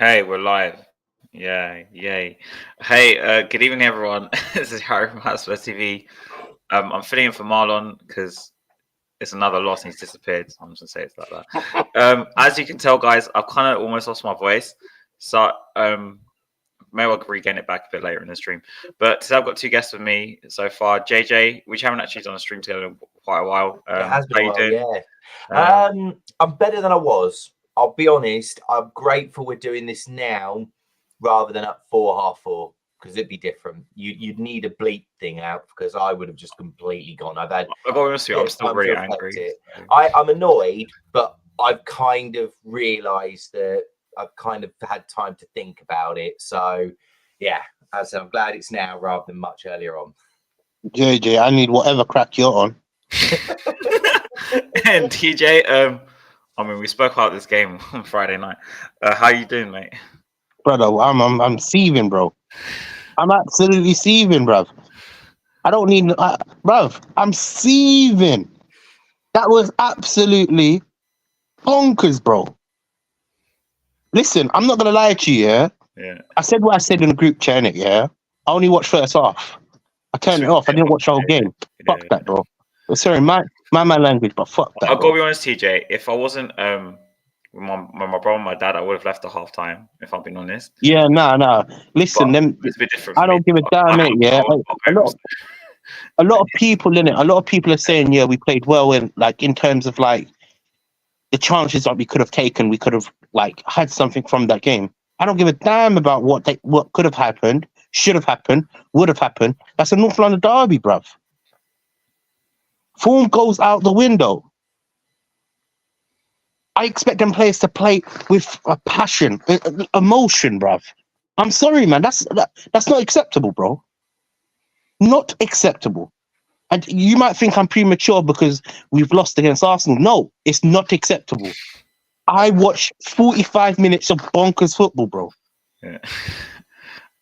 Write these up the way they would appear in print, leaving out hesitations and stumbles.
Hey, we're live. Yeah, yay. Hey, good evening, everyone. This is Harry from Spurs TV. I'm filling in for Marlon because it's another loss and he's disappeared. So I'm just gonna say it's like that. As you can tell, guys, I've kind of almost lost my voice, so maybe I'll regain it back a bit later in the stream. But today I've got two guests with me so far. JJ, which haven't actually done a stream together in quite a while. It has been How a you while, doing? yeah. I'm better than I was. I'll be honest. I'm grateful we're doing this now rather than at 4:30 because it'd be different. You'd need a bleep thing out because I would have just completely gone. I've got to be honest with you, I'm still really angry. So. I'm annoyed, but I've kind of realised that I've kind of had time to think about it. So, yeah, as I said, I'm glad it's now rather than much earlier on. JJ, I need whatever crack you're on. And TJ, I mean, we spoke about this game on Friday night. How you doing, mate? Brother, I'm seething, bro. I'm absolutely seething, bruv. I don't need, bruv, I'm seething. That was absolutely bonkers, bro. Listen, I'm not going to lie to you, yeah? I said what I said in the group chat, innit, yeah? I only watched first half. I turned it off. I didn't watch the whole game. Fuck that, bro. Sorry, my language, but fuck that. I'll go be honest, TJ. If I wasn't with my brother and my dad, I would have left at half time, if I'm being honest. Yeah, nah. Listen, it's a bit different. I don't give a damn, mate, yeah. A lot of people in it, a lot of people are saying, yeah, we played well in terms of like the chances that we could have taken, we could have like had something from that game. I don't give a damn about what could have happened, should have happened, would have happened. That's a North London derby, bruv. Form goes out the window. I expect them players to play with a passion, emotion, bruv. I'm sorry, man. That's not acceptable, bro. Not acceptable. And you might think I'm premature because we've lost against Arsenal. No, it's not acceptable. I watched 45 minutes of bonkers football, bro. Yeah.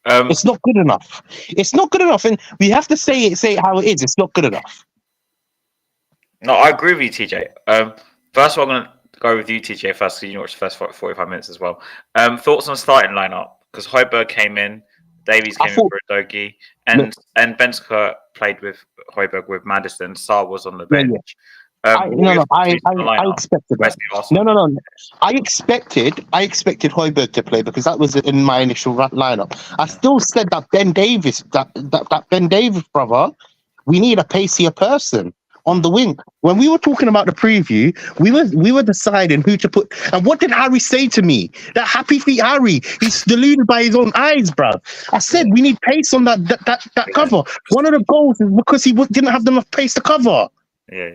It's not good enough. It's not good enough, and we have to say it how it is. It's not good enough. No, I agree with you, TJ. First of all, I'm going to go with you, TJ, first, because you watched the first 45 minutes as well. Thoughts on starting lineup? Because Højbjerg came in, Davies came in for Udogie, and Benska played with Højbjerg with Maddison. Sarr was on the bench. I expected that. No. I expected Højbjerg to play because that was in my initial lineup. I still said that Ben Davies, that Ben Davies brother, we need a pacier person on the wing. When we were talking about the preview, we were deciding who to put. And what did Harry say to me? That happy feet Harry, he's deluded by his own eyes, bruv. I said we need pace on that cover. One of the goals is because he didn't have enough pace to cover. Yeah.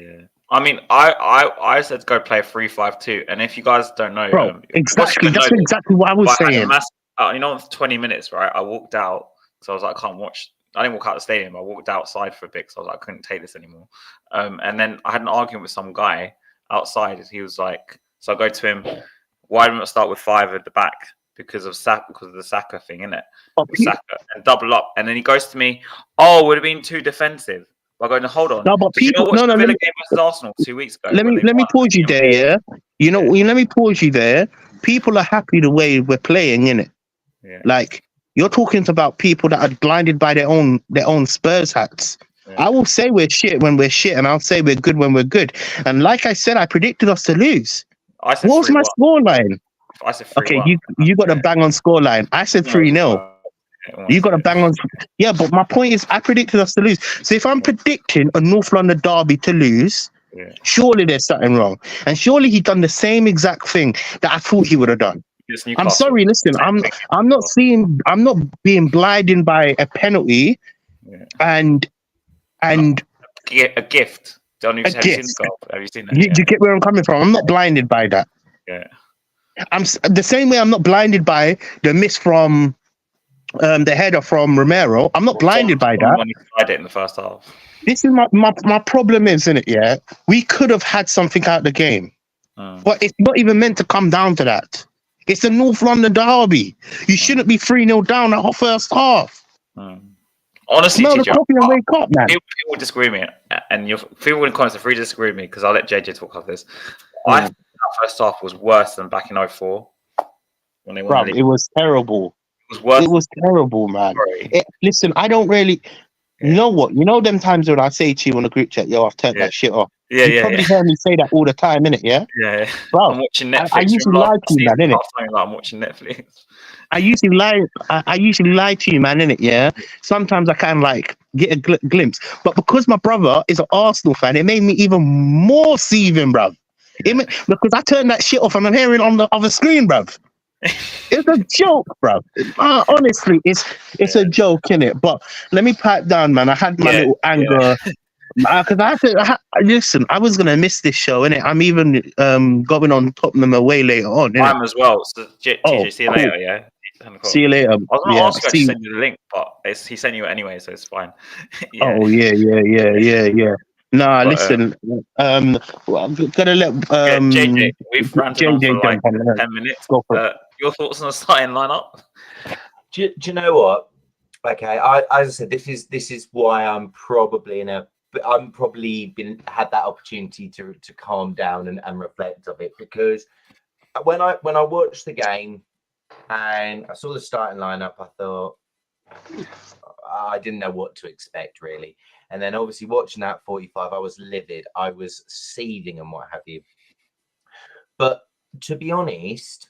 I mean, I said to go play 3-5-2, and if you guys don't know, bro, exactly, that's exactly what I was saying. 20 minutes, right? I walked out because I was like, I can't watch. I didn't walk out of the stadium. I walked outside for a bit because I was like, I couldn't take this anymore. And then I had an argument with some guy outside. He was like, so I go to him, why didn't I start with 5 at the back? Because of the Saka thing, innit? Saka and double up. And then he goes to me, oh, would have been too defensive. I go, no, hold on. No, but people, Villa game versus Arsenal 2 weeks ago. Let me pause you there, yeah. Let me pause you there. People are happy the way we're playing, innit? Yeah. Like you're talking about people that are blinded by their own Spurs hats. Yeah. I will say we're shit when we're shit, and I'll say we're good when we're good. And like I said, I predicted us to lose. What was my scoreline? I said 3-1. Okay, you got a bang on scoreline. I said 3-0. You got a bang on. Yeah, but my point is, I predicted us to lose. So if I'm predicting a North London derby to lose, surely there's something wrong. And surely he done the same exact thing that I thought he would have done. I'm sorry, listen, I'm not being blinded by a penalty and a gift. Have you seen that? You get where I'm coming from? I'm not blinded by that. Yeah. I'm the same way I'm not blinded by the miss from the header from Romero. I'm not blinded by that. When he tried it in the first half. This is my problem, isn't it? Yeah, we could have had something out of the game, but it's not even meant to come down to that. It's the North London derby. You shouldn't be 3-0 down at our first half. Honestly, TJ, people will disagree with me, and people in the comments are free to disagree with me because I'll let JJ talk about this. I think our first half was worse than back in 2004. when they won the Bruv, league. it was terrible. It was worse. It was terrible, man. Listen, I don't really. Yeah. You know what? You know them times when I say to you on a group chat, yo, I've turned that shit off. Yeah, you probably hear me say that all the time, innit? Yeah? Yeah. Bro, I'm watching Netflix. I usually lie to you, man, innit? I'm watching Netflix. I usually lie to you, man, innit? Yeah. Sometimes I kind of like get a glimpse, but because my brother is an Arsenal fan, it made me even more seething, bruv. Because I turned that shit off and I'm hearing on the other screen, bruv. It's a joke, bruv. Honestly, it's a joke, innit? But let me pipe down, man. I had my little anger. Because listen, I was gonna miss this show, innit? I'm even going on Tottenham away later on, innit? I'm as well. So TJ, see you later, yeah. See you later. I was gonna ask you to send you the link, but he sent you it anyway, so it's fine. Oh yeah. Nah, listen. Well, I'm gonna let JJ, we've ranted on for like on 10 minutes. Go for it. Your thoughts on the starting lineup? Do you know what? Okay, as I said, this is why I'm probably had that opportunity to calm down and reflect of it, because when I watched the game and I saw the starting lineup, I thought I didn't know what to expect really. And then obviously watching that 45, I was livid. I was seething and what have you. But to be honest,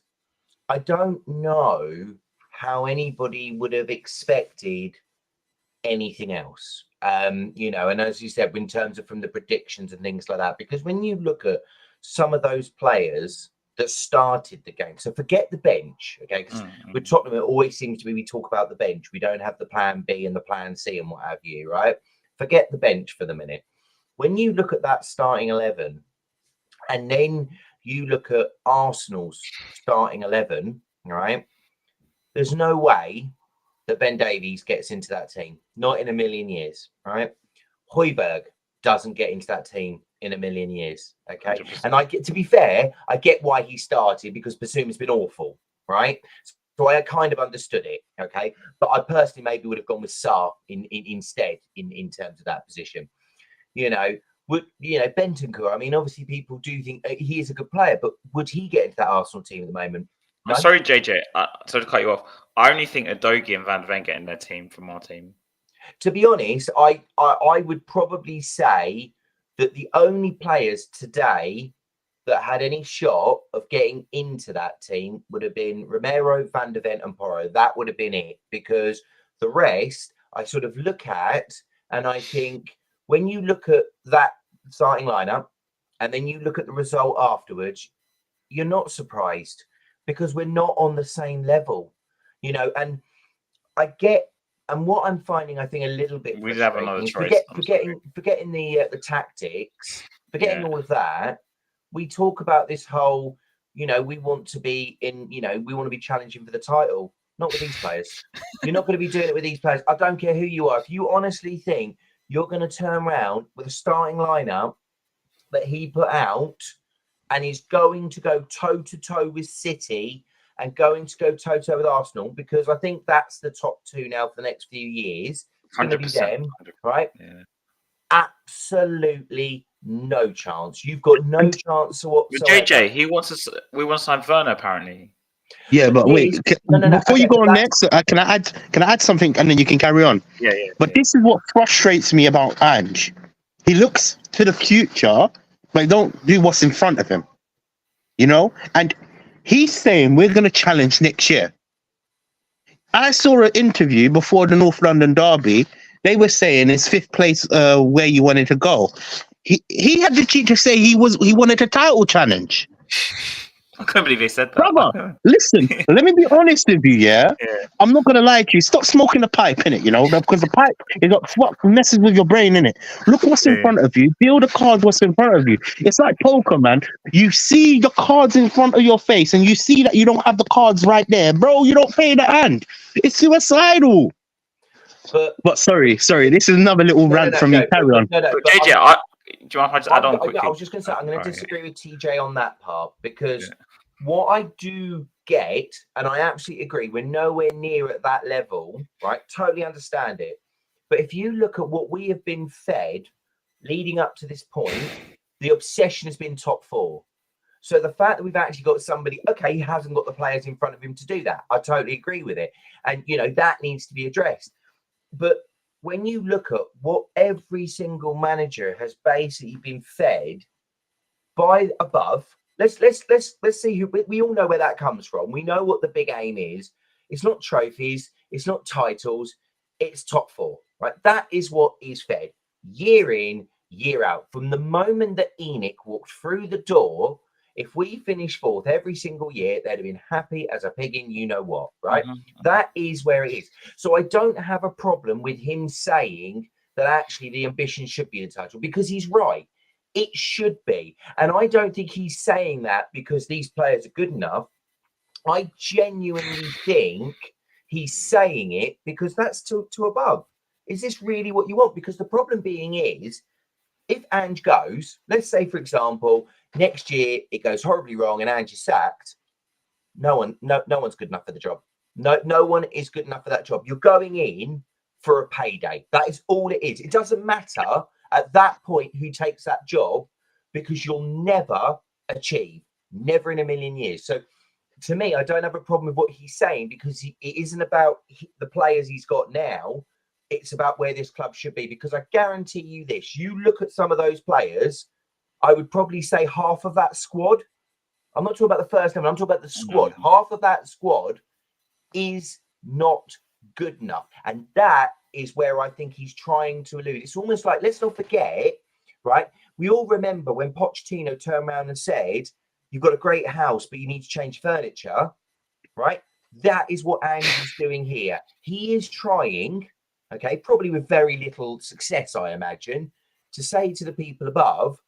I don't know how anybody would have expected anything else. You know, and as you said, in terms of from the predictions and things like that, because when you look at some of those players that started the game, so forget the bench, okay? Because with Tottenham, it always seems to be we talk about the bench. We don't have the plan B and the plan C and what have you, right? Forget the bench for the minute. When you look at that starting 11, and then you look at Arsenal's starting 11, right? There's no way that Ben Davies gets into that team. Not in a million years, right? Højbjerg doesn't get into that team in a million years, okay? 100%. And I get, to be fair, I get why he started, because Basuma's been awful, right? So I kind of understood it, okay? But I personally maybe would have gone with Sarr instead in terms of that position. You know, Bentancur, I mean, obviously people do think he is a good player, but would he get into that Arsenal team at the moment? No? I'm sorry, JJ. Sorry to cut you off. I only think Udogie and Van de Ven get in their team from our team. To be honest, I would probably say that the only players today that had any shot of getting into that team would have been Romero, Van de Ven and Porro. That would have been it, because the rest I sort of look at and I think when you look at that starting lineup and then you look at the result afterwards, you're not surprised, because we're not on the same level, you know. And I get, and what I'm finding, I think, a little bit we have another choice. Forgetting the tactics, forgetting all of that. We talk about this whole, you know, we want to be in, you know, we want to be challenging for the title. Not with these players. You're not going to be doing it with these players. I don't care who you are. If you honestly think you're going to turn around with a starting lineup that he put out and is going to go toe-to-toe with City and going to go toe-to-toe with Arsenal, because I think that's the top two now for the next few years. It's going to be them, right? Yeah. Absolutely no chance. You've got no chance whatsoever. JJ, we want to sign Werner, apparently. Yeah, but wait. Before you go on next, can I add something and then you can carry on? Yeah. But this is what frustrates me about Ange. He looks to the future, but don't do what's in front of him. You know? And he's saying we're going to challenge next year. I saw an interview before the North London derby. They were saying it's 5th place where you wanted to go. He had the cheek to say he wanted a title challenge. I can't believe they said that. Brother, listen, let me be honest with you, yeah? I'm not going to lie to you. Stop smoking the pipe, innit, you know? Because the pipe is what messes with your brain, innit? Look what's in front of you. Deal the cards what's in front of you. It's like poker, man. You see the cards in front of your face and you see that you don't have the cards right there. Bro, you don't pay the hand. It's suicidal. But sorry. This is another little rant from me. Carry on. But JJ, do you mind if I just add on quickly? I was just going to say, I'm going to disagree with TJ on that part, because what I do get, and I absolutely agree, we're nowhere near at that level, right? Totally understand it. But if you look at what we have been fed leading up to this point, the obsession has been top 4. So the fact that we've actually got somebody, okay, he hasn't got the players in front of him to do that. I totally agree with it. And, that needs to be addressed. But when you look at what every single manager has basically been fed by above, let's see who we all know where that comes from. We know what the big aim is. It's not trophies, it's not titles, it's top four, right? That is what is fed year in, year out. From the moment that Enoch walked through the door, if we finish fourth every single year, they'd have been happy as a pig in you know what, right? That is where it is. So I don't have a problem with him saying that actually the ambition should be the title, because he's right. It should be. And I don't think he's saying that because these players are good enough. I genuinely think he's saying it because that's to above. Is this really what you want? Because the problem being is, if Ange goes, let's say, for example, next year it goes horribly wrong and Ange is sacked, no one's good enough for the job. No one is good enough for that job. You're going in for a payday. That is all it is. It doesn't matter at that point who takes that job, because you'll never achieve, never in a million years. So to me, I don't have a problem with what he's saying, because it isn't about the players he's got now. It's about where this club should be, because I guarantee you this, you look at some of those players, I would probably say half of that squad, I'm not talking about the first 11, I'm talking about the squad. Half of that squad is not good enough. And that is where I think he's trying to allude. It's almost like, let's not forget, right? We all remember when Pochettino turned around and said, you've got a great house, but you need to change furniture, right? That is what Ange is doing here. He is trying, okay, probably with very little success, I imagine, to say to the people above,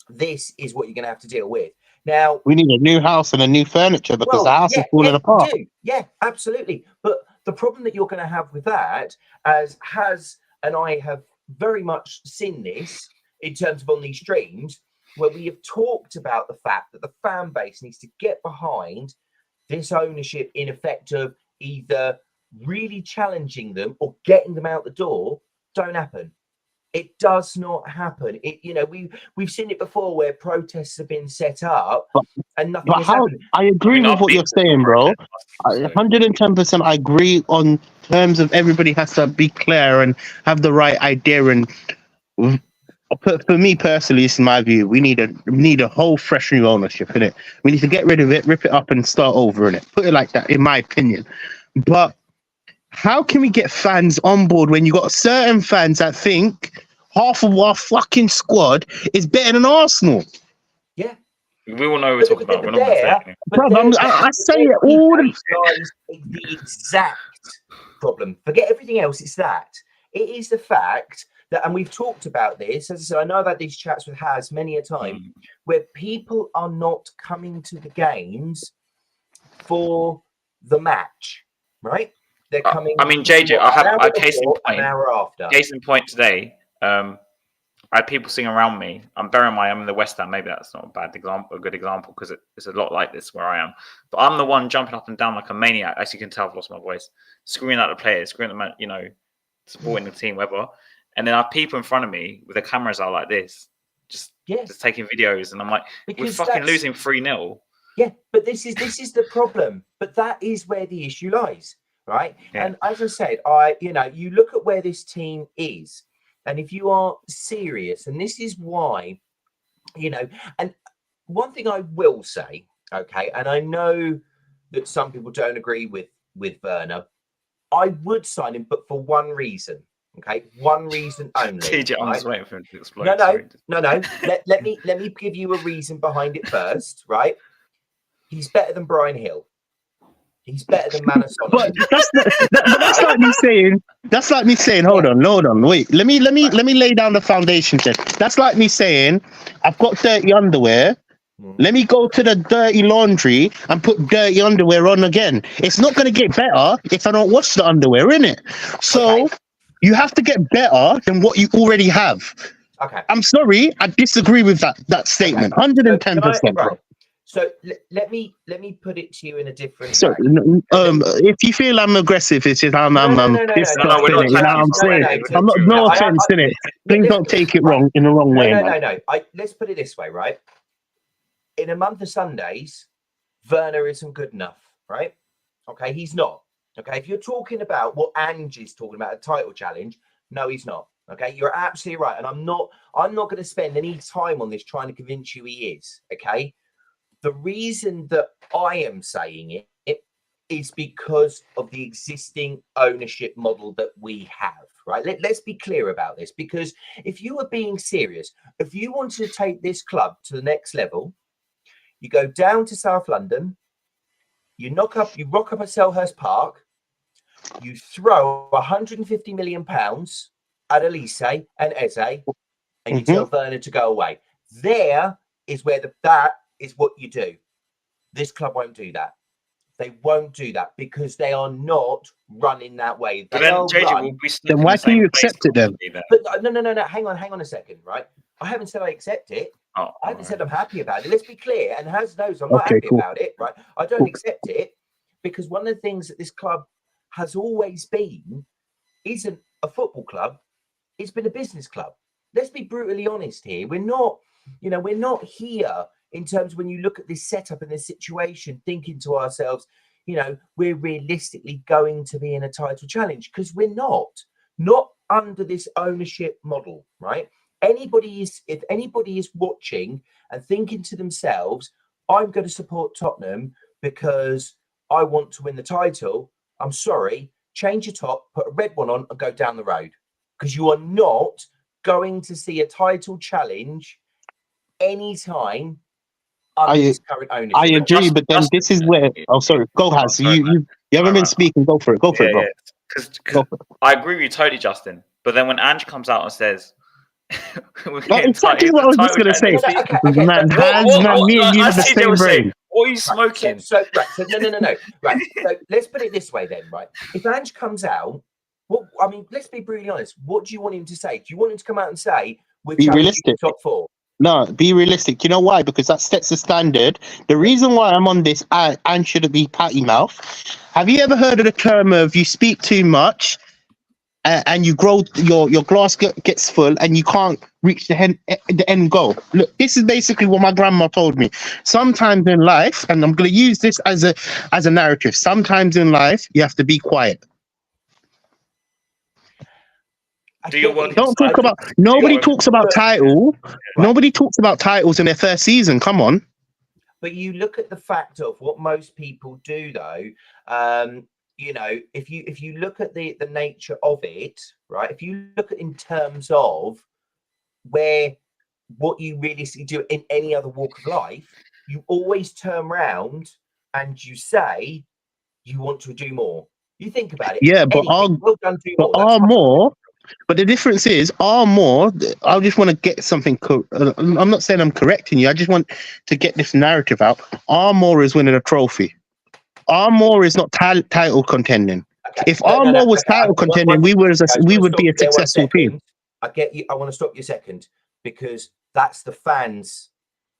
this is what you're going to have to deal with. Now, we need a new house and a new furniture, because the house is falling apart. Yeah, absolutely. But the problem that you're going to have with that, as Has and I have very much seen this in terms of on these streams, where we have talked about the fact that the fan base needs to get behind this ownership, in effect of either really challenging them or getting them out the door, don't happen. It does not happen. We've seen it before where protests have been set up and nothing has happened. I agree with what you're saying, bro. 110% I agree on terms of everybody has to be clear and have the right idea. And for me personally, this is my view. We need a whole fresh new ownership, innit? We need to get rid of it, rip it up, and start over, innit? Put it like that, in my opinion. But how can we get fans on board when you got certain fans that think half of our fucking squad is better than Arsenal? Yeah. We all know what we're talking about. We're not I say it all the exact problem. Forget everything else. It's that. It is the fact that, and we've talked about this, as I said, I know I've had these chats with Has many a time, where people are not coming to the games for the match, right? They're coming. I mean, JJ, I case in point, an hour after. Case in point today, I had people singing around me. I'm in the West Ham. Maybe that's not a good example, because it's a lot like this where I am. But I'm the one jumping up and down like a maniac. As you can tell, I've lost my voice. Screaming at the players, screaming at them, supporting the team, whatever. And then I have people in front of me with the cameras out like this, just taking videos, and I'm like, we're fucking losing 3-0. Yeah, but this is the problem. But that is where the issue lies. Right. Yeah. And as I said, you look at where this team is, and if you are serious, and this is why, and one thing I will say, okay, and I know that some people don't agree with Werner, I would sign him, but for one reason. Okay, one reason only. TJ, I'm just waiting for him to explain. No. let me give you a reason behind it first, right? He's better than Brian Hill. He's better than Manasolo. But that's like me saying. That's like me saying. Hold on. Wait. Let me lay down the foundation then. That's like me saying, I've got dirty underwear. Let me go to the dirty laundry and put dirty underwear on again. It's not going to get better if I don't wash the underwear, innit? So you have to get better than what you already have. Okay. I'm sorry, I disagree with that statement. 110%. Right. So let me put it to you in a different way. If you feel I'm aggressive, it's just I'm pissed off. You know what I'm saying? I'm not, no offense in it. Please don't take it wrong in the wrong way. No. Let's put it this way, right? in a month of Sundays, Werner isn't good enough, right? Okay, he's not. Okay, if you're talking about what Ange is talking about, a title challenge, no, he's not. Okay, you're absolutely right, and I'm not going to spend any time on this trying to convince you he is. Okay, the reason that I am saying it is because of the existing ownership model that we have, right? Let's be clear about this, because if you are being serious, if you want to take this club to the next level, you go down to South London, you rock up at Selhurst Park, you throw £150 million at Elise and Eze, and you tell Werner to go away. There is where that is what you do. This club won't do that. They won't do that because they are not running that way. But then, JJ, then why can you accept it then? But no. Hang on a second, right? I haven't said I accept it. I haven't said I'm happy about it. Let's be clear. And Hans knows I'm not happy about it, right? I don't accept it because one of the things that this club has always been isn't a football club. It's been a business club. Let's be brutally honest here. We're not here in terms of when you look at this setup and this situation, thinking to ourselves, we're realistically going to be in a title challenge, because we're not under this ownership model, right? If anybody is watching and thinking to themselves, I'm going to support Tottenham because I want to win the title, I'm sorry, change your top, put a red one on and go down the road, because you are not going to see a title challenge anytime under this current ownership. I agree, but then this is where... Oh, sorry. Go, Hans. You haven't been speaking. Go for it. Go for it, bro. Because I agree with you totally, Justin. But then when Ange comes out and says... exactly what I was just going to say. Man, me and you have the same brain. What are you smoking? So no. Right. So let's put it this way then, right? If Ange comes out, let's be brutally honest. What do you want him to say? Do you want him to come out and say, we're challenging top 4? No, be realistic. You know why? Because that sets the standard. The reason why I'm on this and shouldn't be patty mouth. Have you ever heard of the term of you speak too much and you grow, your glass gets full and you can't reach the end goal? Look, this is basically what my grandma told me. Sometimes in life, and I'm going to use this as a narrative. Sometimes in life, you have to be quiet. Nobody talks about title. Right. Nobody talks about titles in their first season. Come on. But you look at the fact of what most people do, though. If you look at the nature of it, right? If you look at in terms of what you realistically do in any other walk of life, you always turn around and you say you want to do more. You think about it. Yeah, but But the difference is, I just want to get something. I'm not saying I'm correcting you. I just want to get this narrative out. Armour is winning a trophy. Armour is not title contending. Okay. If Armour was title contending, we would be a successful team. I get you. I want to stop you a second, because that's the fans'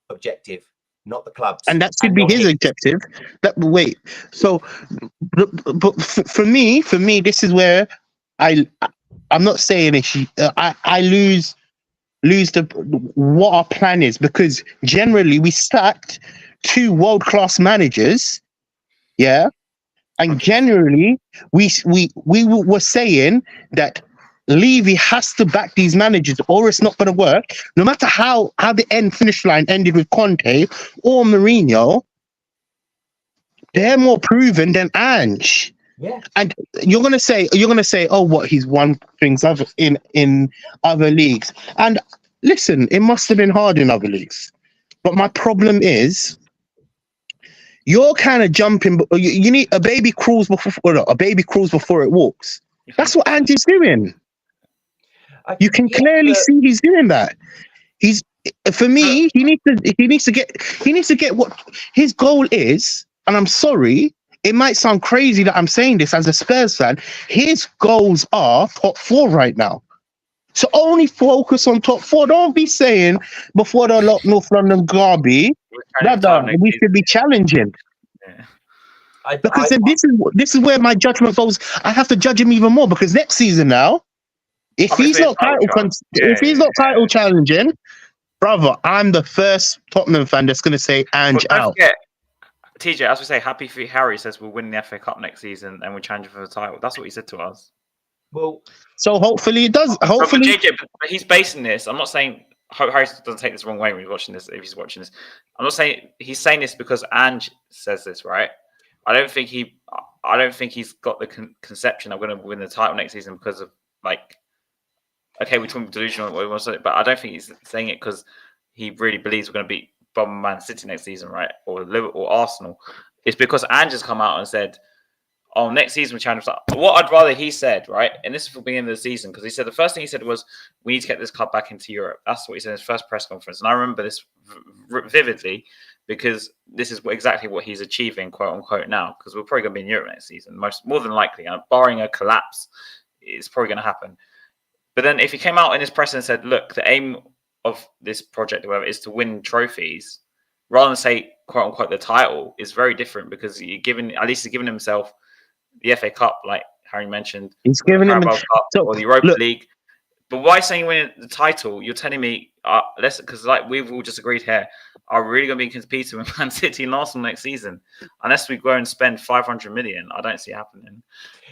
objective, not the club's. And that should be his objective. So, but for me, this is where I'm not saying I lose what our plan is, because generally we sacked 2 world-class managers, yeah, and generally we were saying that Levy has to back these managers or it's not going to work. No matter how the finish line ended with Conte or Mourinho, they're more proven than Ange. Yeah. And you're gonna say, oh, what, he's won things in other leagues. And listen, it must have been hard in other leagues. But my problem is, you're kind of jumping. You need a baby crawls before it walks. That's what Andy's doing. You can clearly see he's doing that. For me, he needs to get what his goal is. And I'm sorry, it might sound crazy that I'm saying this as a Spurs fan. His goals are top 4 right now. So only focus on top 4. Don't be saying before the North London derby that we should be challenging. Yeah. Because this is where my judgment goes. I have to judge him even more, because next season now, if he's not title challenging, brother, I'm the first Tottenham fan that's going to say Ange don't out. Forget, TJ, as we say, happy for Harry says we'll win the FA Cup next season and we're challenging for the title. That's what he said to us. Well, so hopefully it does. Hopefully, but he's basing this. I'm not saying Harry doesn't take this the wrong way when he's watching this. If he's watching this, I'm not saying he's saying this because Ange says this, right? I don't think he's got the conception that we're going to win the title next season because of like. Okay, we're talking delusional, but I don't think he's saying it because he really believes we're going to beat Man City next season, right? Or Liverpool, or Arsenal. It's because Ange has come out and said, "Oh, next season we're challenging." What I'd rather he said, right? And this is for the beginning of the season, because he said the first thing he said was, "We need to get this club back into Europe." That's what he said in his first press conference, and I remember this vividly because this is exactly what he's achieving, quote unquote, now. Because we're probably going to be in Europe next season, more than likely, barring a collapse, it's probably going to happen. But then if he came out in his press and said, look, the aim of this project or whatever is to win trophies, rather than say, quote unquote, the title, is very different because he's giving himself the FA Cup, like Harry mentioned. He's giving him Cup or the Europa League. But why saying winning the title? You're telling me, because like we've all just agreed here, are really going to be competing with Man City and Arsenal next season? Unless we go and spend 500 million, I don't see it happening.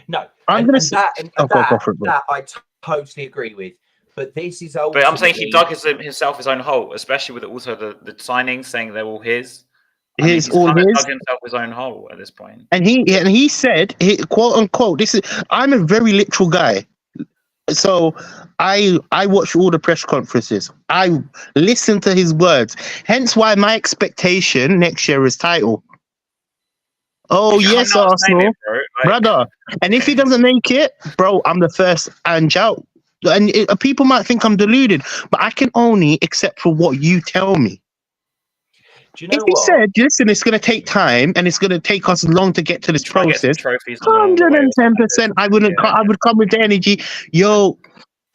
No, I'm going to say that I totally agree with. But this is ultimately... But I'm saying he dug himself his own hole, especially with also the signings saying they're all his. He's dug himself his own hole at this point. And he said, quote unquote, I'm a very literal guy. So I watch all the press conferences. I listen to his words. Hence why my expectation next year is title. Oh, yes, Arsenal, brother. And if he doesn't make it, bro, I'm the first Ange out. And people might think I'm deluded, but I can only accept for what you tell me. Do you know if he said, listen, it's going to take time and it's going to take us long to get to this process, 110%, I would come with the energy. Yo,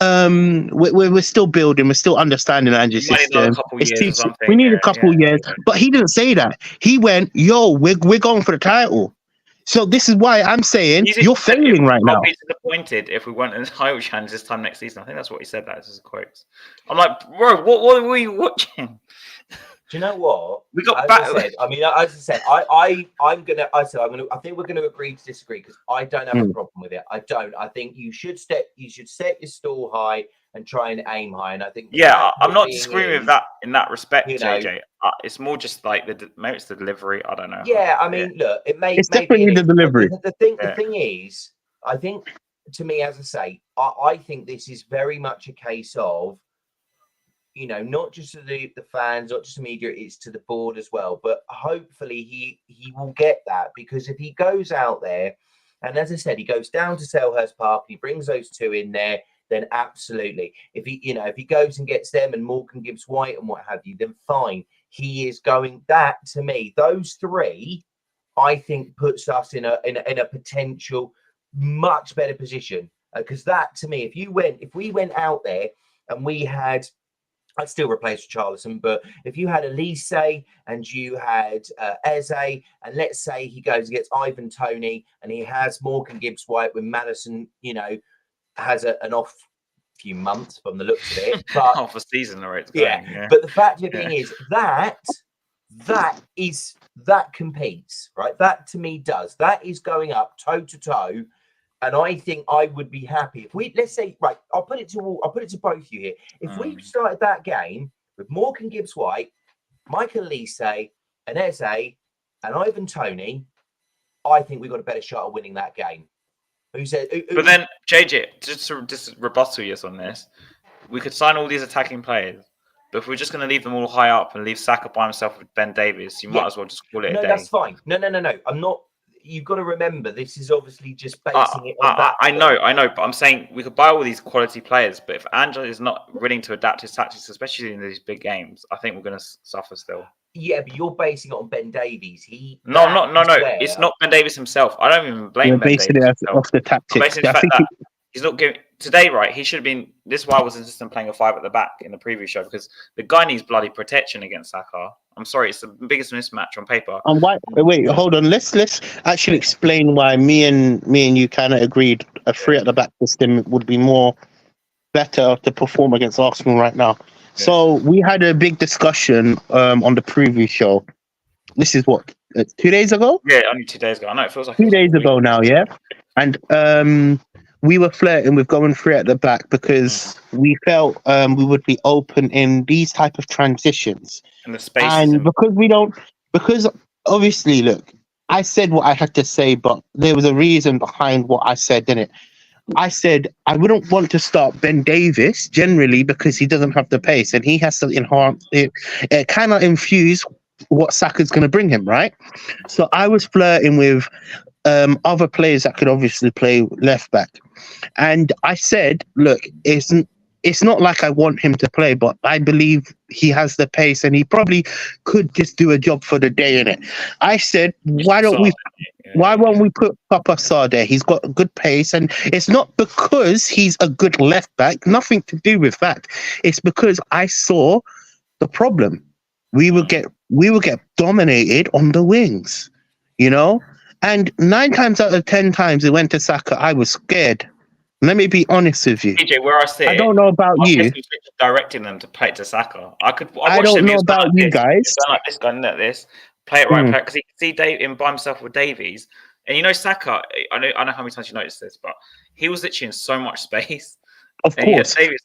we're still building, we're still understanding Ange's system. We need a couple years, but he didn't say that. He went, yo, we're going for the title. So this is why I'm saying you're failing right now. I'll be disappointed if we weren't in the title challenge this time next season. I think that's what he said. That is quotes. I'm like, bro, what were you watching? Do you know what? We got back. I think we're gonna agree to disagree because I don't have a problem with it. I don't. I think you should set your stall high and try and aim high. And I think I'm not disagreeing with that in that respect, JJ. It's more just like maybe it's the delivery. I don't know. Yeah, I mean, look, it's definitely the delivery. The thing is, I think to me, as I say, I think this is very much a case of, you know, not just to the fans, not just the media, it's to the board as well. But hopefully he will get that, because if he goes out there, and as I said, he goes down to Selhurst Park, he brings those two in there, then absolutely. If he goes and gets them and Morgan Gibbs White and what have you, then fine. He is going. That to me, those three, I think, puts us in a potential much better position. Because that to me, if we went out there and we had, I'd still replace Richarlison, but if you had Elise and you had Eze, and let's say he goes and gets Ivan Toney and he has Morgan Gibbs White when Maddison, you know, has an off few months from the looks of it, but half a season already. Yeah. But the fact of the thing is that competes, right? That to me does. That is going up toe to toe. And I think I would be happy if let's say, right, I'll put it to both of you here. If we started that game with Morgan Gibbs White, Michael Elise, and Eze, and Ivan Toney, I think we've got a better shot of winning that game. But then, JJ, just to rebuttal you on this, we could sign all these attacking players, but if we're just going to leave them all high up and leave Saka by himself with Ben Davies, you might as well just call it a day. No, that's fine. No. I'm not. You've got to remember, this is obviously just basing it on that. I know, but I'm saying we could buy all these quality players, but if Angela is not willing to adapt his tactics, especially in these big games, I think we're going to suffer still. Yeah, but you're basing it on Ben Davies. No. It's not Ben Davies himself. I don't even blame Ben Davies. Basing it off the tactics. He's not giving today, right? He should have been. This is why I was insistent playing a 5 at the back in the previous show, because the guy needs bloody protection against Saka. I'm sorry, it's the biggest mismatch on paper. And why? Wait, hold on. Let's actually explain why me and you kind of agreed a 3 at the back system would be better to perform against Arsenal right now. So we had a big discussion on the preview show. This is what 2 days ago. Yeah, only 2 days ago. I know it feels like 2 days ago now. Yeah, and we were flirting with going three at the back because we felt we would be open in these type of transitions. And the space. And because obviously, look, I said what I had to say, but there was a reason behind what I said, didn't it? I said I wouldn't want to start Ben Davis generally because he doesn't have the pace and he has to enhance it. It cannot infuse what Saka's going to bring him, right? So I was flirting with other players that could obviously play left back, and I said, look, it's not like I want him to play, but I believe he has the pace and he probably could just do a job for the day in it. I said, why won't we put Papa Sarr there? He's got good pace, and it's not because he's a good left back, nothing to do with that. It's because I saw the problem. We will get dominated on the wings, you know? And 9 times out of 10 times it went to Saka, I was scared. Let me be honest with you. DJ, where I sit, I don't know about you. Directing them to play it to Saka. I don't know about you guys. Like this, going like this, play it right, because he can see Dave in by himself with Davies, and you know Saka. I know how many times you noticed this, but he was literally in so much space. Of course, Davies,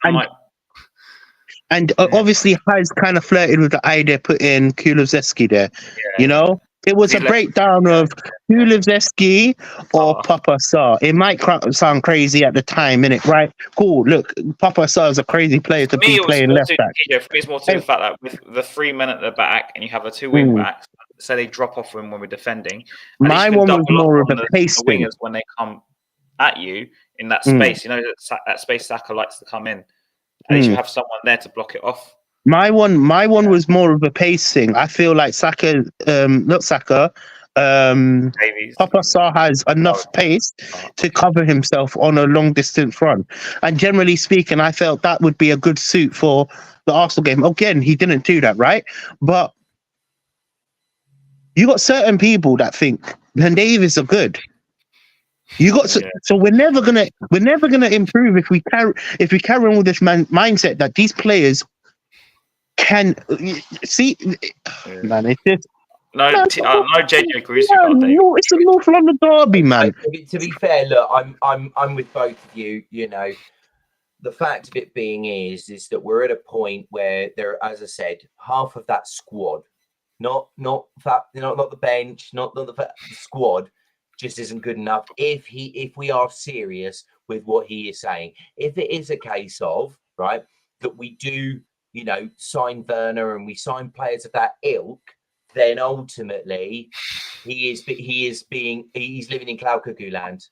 obviously Has kind of flirted with the idea of putting Kulusevski there. You know. It was a breakdown of Kulusevski or Papa Sarr. It might sound crazy at the time, innit? Right? Cool. Look, Papa Sarr is a crazy player to be playing left back. For me, it's more to the fact that with the 3 men at the back and you have the 2 wing backs, so they drop off when we're defending. My one was more of a pace thing. Wingers when they come at you in that space, you know, that space Saka likes to come in. At least you have someone there to block it off. My one was more of a pace thing. I feel like Papa Sarr has enough pace to cover himself on a long distance run. And generally speaking, I felt that would be a good suit for the Arsenal game. Again, he didn't do that, right? But you got certain people that think Ben Davies are good. You got so we're never gonna improve if we carry on with this mindset that these players can see, man. It's just no JJ agrees with you. It's a North London derby, man. To be fair, look, I'm with both of you. You know, the fact of it being is that we're at a point where there, as I said, half of that squad, not the bench, not the squad, just isn't good enough. If we are serious with what he is saying, if it is a case of right that we do, you know, sign Werner and we sign players of that ilk, then ultimately he's living in Cloud Cuckoo land.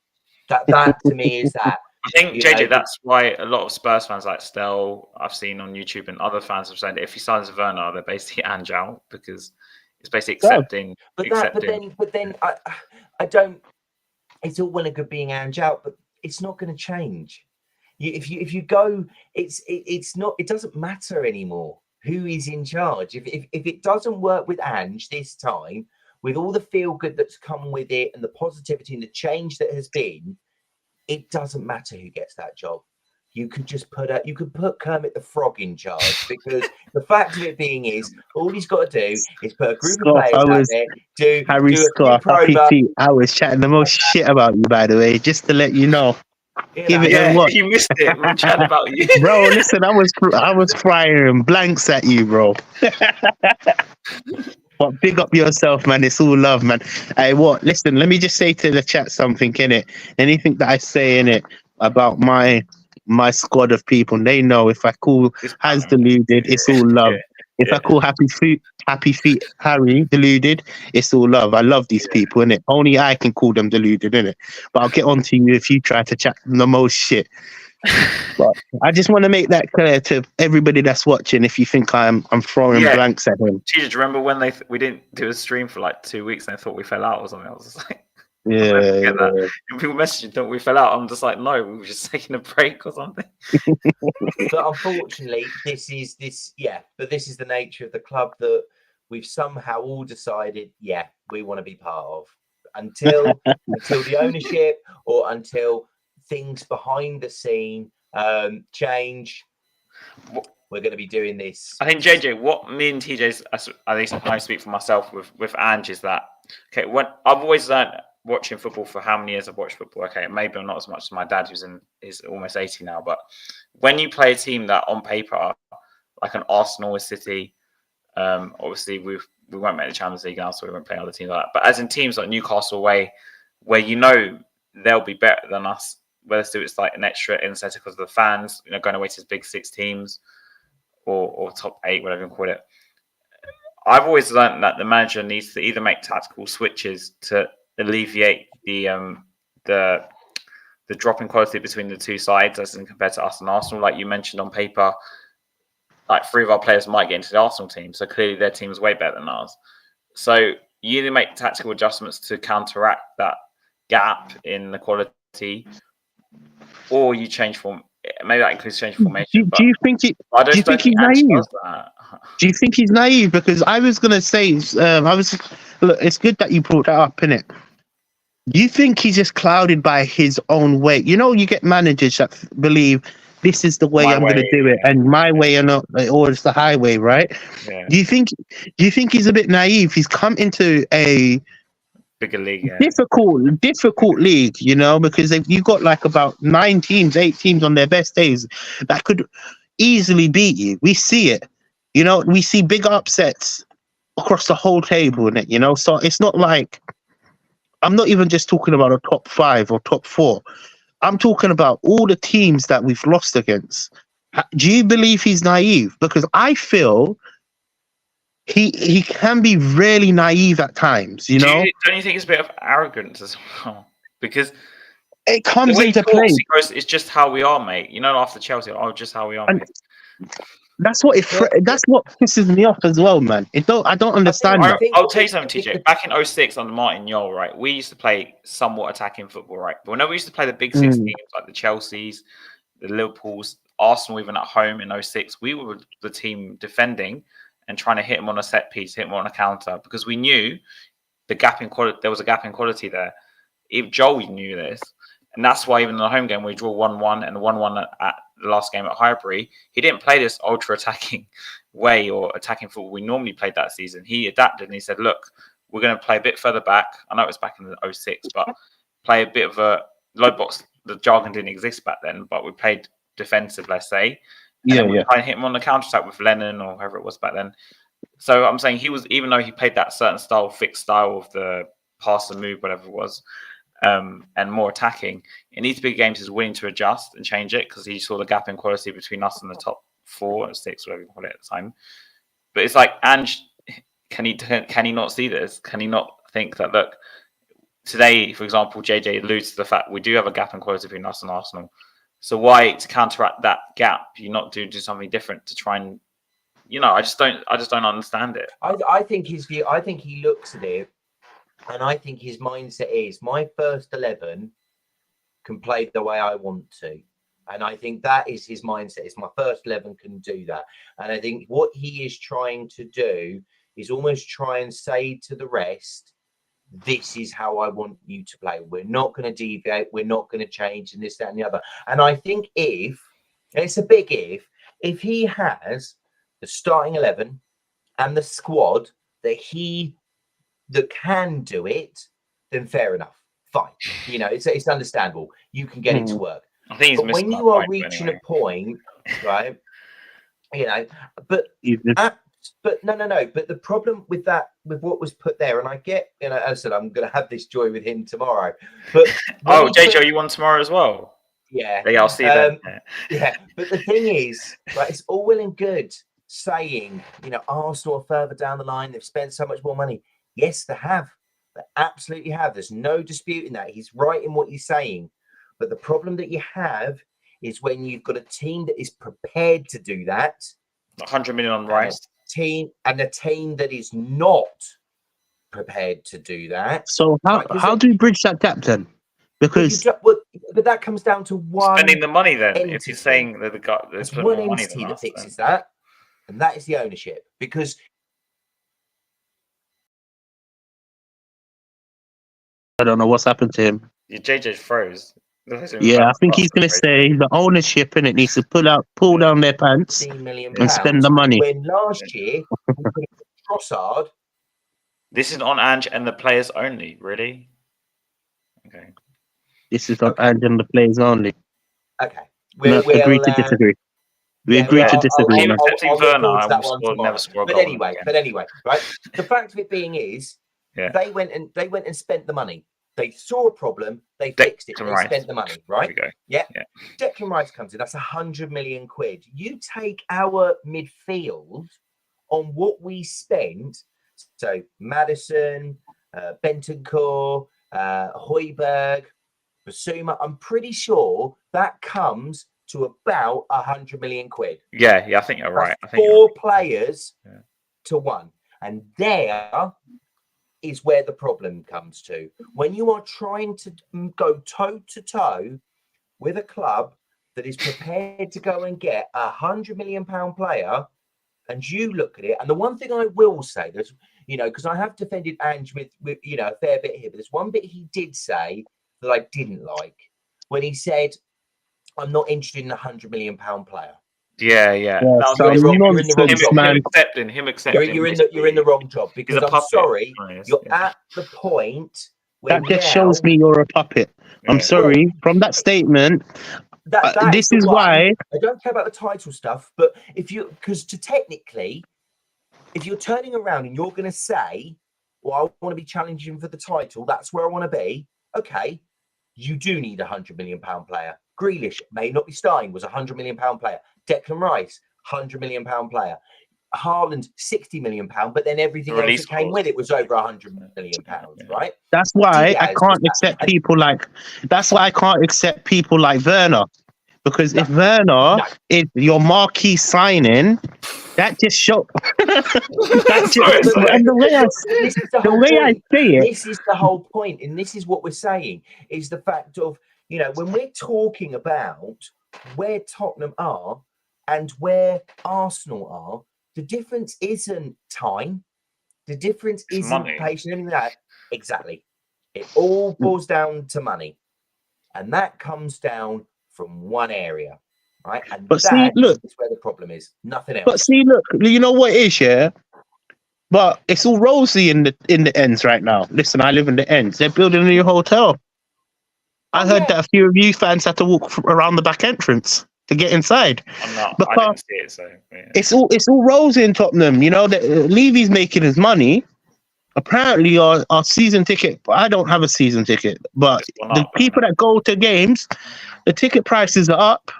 That to me is that. I think JJ, that's why a lot of Spurs fans like Stell, I've seen on YouTube, and other fans have said that if he signs Werner, they're basically Angel, because it's basically accepting. But then I don't. It's all well and good being Angel, but it's not going to change. If you go, it's not. It doesn't matter anymore who is in charge. If it doesn't work with Ange this time, with all the feel good that's come with it and the positivity and the change that has been, it doesn't matter who gets that job. You could just put Kermit the Frog in charge, because the fact of it being is all he's got to do is put a group of players out there, Harry Scott, I was chatting the most shit about you, by the way, just to let you know. Give it a watch. You missed it. We're chatting about you, bro. Listen, I was firing blanks at you, bro. But big up yourself, man. It's all love, man. Hey, what? Listen, let me just say to the chat something, innit? Anything that I say in it about my squad of people, they know if I call Has deluded, it's all love. If I call Happy Feet Harry deluded, it's all love. I love these people, innit? Only I can call them deluded, innit? But I'll get on to you if you try to chat the most shit. But I just want to make that clear to everybody that's watching. If you think I'm throwing blanks at him, do you remember when we didn't do a stream for like 2 weeks and they thought we fell out or something? I was just like, that. And people messaging, don't we fell out? I'm just like, no, we were just taking a break or something. But unfortunately, this is the nature of the club that we've somehow all decided, we want to be part of. Until the ownership or until things behind the scene change. we're going to be doing this. I think JJ, what me and TJ's, at least I speak for myself with Ange, is that okay? When I've always learned watching football for how many years I've watched football. Okay, maybe not as much as my dad, who's almost 80 now. But when you play a team that on paper, like an Arsenal or City, obviously we won't make the Champions League now, so we won't play other teams like that. But as in teams like Newcastle away, where you know they'll be better than us, whether it's like an extra incentive because of the fans, going away to big six teams or top 8, whatever you call it. I've always learned that the manager needs to either make tactical switches to alleviate the drop in quality between the two sides, as in compared to us and Arsenal. Like you mentioned, on paper, like 3 of our players might get into the Arsenal team, so clearly their team is way better than ours. So you either make tactical adjustments to counteract that gap in the quality, or you change form. Maybe that includes change formation. Do you think he's naive? Do you think he's naive? Because I was gonna say, look, it's good that you brought that up, innit? Do you think he's just clouded by his own way? You get managers that believe this is the way I'm going to do it, and my way or it's the highway, right? Yeah. Do you think he's a bit naive? He's come into a bigger league, difficult league, because you've got like about 8 teams on their best days that could easily beat you. We see it, we see big upsets across the whole table in it, so it's not like, I'm not even just talking about a top 5 or top 4. I'm talking about all the teams that we've lost against. Do you believe he's naive? Because I feel he can be really naive at times, Don't you think it's a bit of arrogance as well? Because it comes into play. It's just how we are, mate. After Chelsea, just how we are, mate. That's what pisses me off as well, man. I don't understand that. I'll tell you something, TJ. Back in 06 under Martin Jol, right, we used to play somewhat attacking football, right? But whenever we used to play the big 6 teams, like the Chelseas, the Liverpools, Arsenal, even at home in 06, we were the team defending and trying to hit them on a set piece, hit them on a counter, because we knew the gap in quality. There was a gap in quality there. If Joel knew this, and that's why even in the home game we draw 1-1 and 1-1 at the last game at Highbury, he didn't play this ultra attacking way or attacking football we normally played that season. He adapted and he said, "Look, we're going to play a bit further back." I know it was back in the 06, but play a bit of a low box. The jargon didn't exist back then, but we played defensive, let's say. And we try and hit him on the counter attack with Lennon or whoever it was back then. So I'm saying even though he played that certain style, fixed style of the pass and move, whatever it was, and more attacking, in these big games he's willing to adjust and change it because he saw the gap in quality between us and the top 4 or 6, whatever you call it at the time. But it's like, Ange, can he not see this? Can he not think that, look, today, for example, JJ alludes to the fact we do have a gap in quality between us and Arsenal. So why, to counteract that gap, you not do something different to try and, I just don't understand it. I think his view. I think he looks at it, and I think his mindset is, my first 11 can play the way I want to, and I think that is his mindset. It's my first 11 can do that, and I think what he is trying to do is almost try and say to the rest, this is how I want you to play. We're not going to deviate. We're not going to change, and this, that, and the other. And I think it's a big if he has the starting 11 and the squad that can do it, then fair enough. Fine. It's understandable. You can get it to work. I think but when you are reaching a point, right, but no. But the problem with that, with what was put there, and I get, as I said, I'm going to have this joy with him tomorrow. But JJ, you want tomorrow as well? Yeah. I'll see you then. Yeah, but the thing is, right, it's all well and good saying, Arsenal are further down the line. They've spent so much more money. Yes, they have. They absolutely have. There's no disputing that. He's right in what he's saying. But the problem that you have is when you've got a team that is prepared to do that. 100 million on Rice. And a team that is not prepared to do that. So how do you bridge that gap then? Because but that comes down to one spending the money. Then entity. If he's saying that there's one entity that fixes that, and that is the ownership. Because I don't know what's happened to him. JJ froze. Yeah, I think he's going to say the ownership and it needs to pull down their pants £15 million and spend the money. When last year we could have put Trossard. This is on Ange and the players only, really? Okay. This is on Ange and the players only. Okay. We'll agree to disagree. We agree to disagree. Him accepting Werner, I will never score a goal. But anyway, right? The fact of it being is, they went and spent the money. They saw a problem, they fixed it, they spent the money, right? Yeah. Declan Rice comes in, that's 100 million quid. You take our midfield on what we spent, so Maddison, Bentancur, Højbjerg, Basuma, I'm pretty sure that comes to about 100 million quid. Yeah, I think you're right. I think 4 players to 1. And there is where the problem comes to. When you are trying to go toe to toe with a club that is prepared to go and get £100 million player, and you look at it, and the one thing I will say, there's, because I have defended Ange with a fair bit here, but there's one bit he did say that I didn't like when he said, "I'm not interested in a £100 million player." Yeah. You're in the wrong job because I'm sorry, you're at the point where that just shows me you're a puppet. I'm sorry. From that statement, this is why I don't care about the title stuff. But because technically, if you're turning around and you're going to say, "Well, I want to be challenging for the title. That's where I want to be." Okay, you do need a £100 million player. Grealish may not be starting, was a £100 million player. Declan Rice, £100 million player. Haaland, £60 million, but then everything else that came with it was over £100 million, right? That's why I can't accept people like. That's why I can't accept people like Werner, because if Werner is your marquee signing, that just shows. And the way I say it, this is the whole point, and this is what we're saying: is the fact of when we're talking about where Tottenham are and where Arsenal are, the difference isn't time. The difference isn't money. Patience, anything like that. Exactly. It all boils down to money. And that comes down from one area, right? And but see, look, is where the problem is. Nothing else. But see, look, you know what it is, yeah? But it's all rosy in the ends right now. Listen, I live in the ends. They're building a new hotel. I heard that a few of you fans had to walk around the back entrance to get inside. I didn't see it, so it's all rosy in Tottenham. Levy's making his money. Apparently, our season ticket. I don't have a season ticket, but the people that go to games, the ticket prices are up.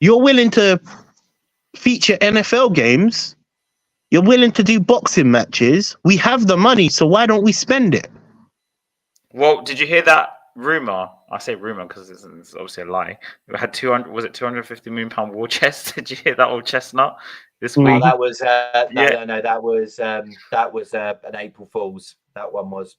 You're willing to feature NFL games. You're willing to do boxing matches. We have the money, so why don't we spend it? Well, did you hear that rumor? I say rumor because it's obviously a lie. We had 250 million pound war chest. Did you hear that old chestnut this week? Oh, that was no. That was an April Fool's. That one was.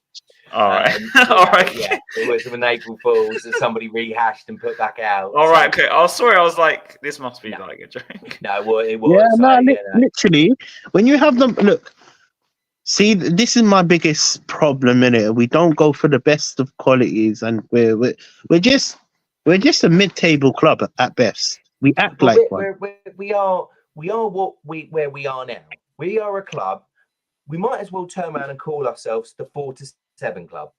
All right. All right. Yeah, it was an April Fool's that somebody rehashed and put back out. All right. Okay. Oh, sorry. I was like, this must be like a joke. No, it was. Yeah, literally. When you have them, look. See, this is my biggest problem in it. We don't go for the best of qualities, and we're just a mid-table club at best. We act like one. We are where we are now. We are a club. We might as well turn around and call ourselves the 4-7 club.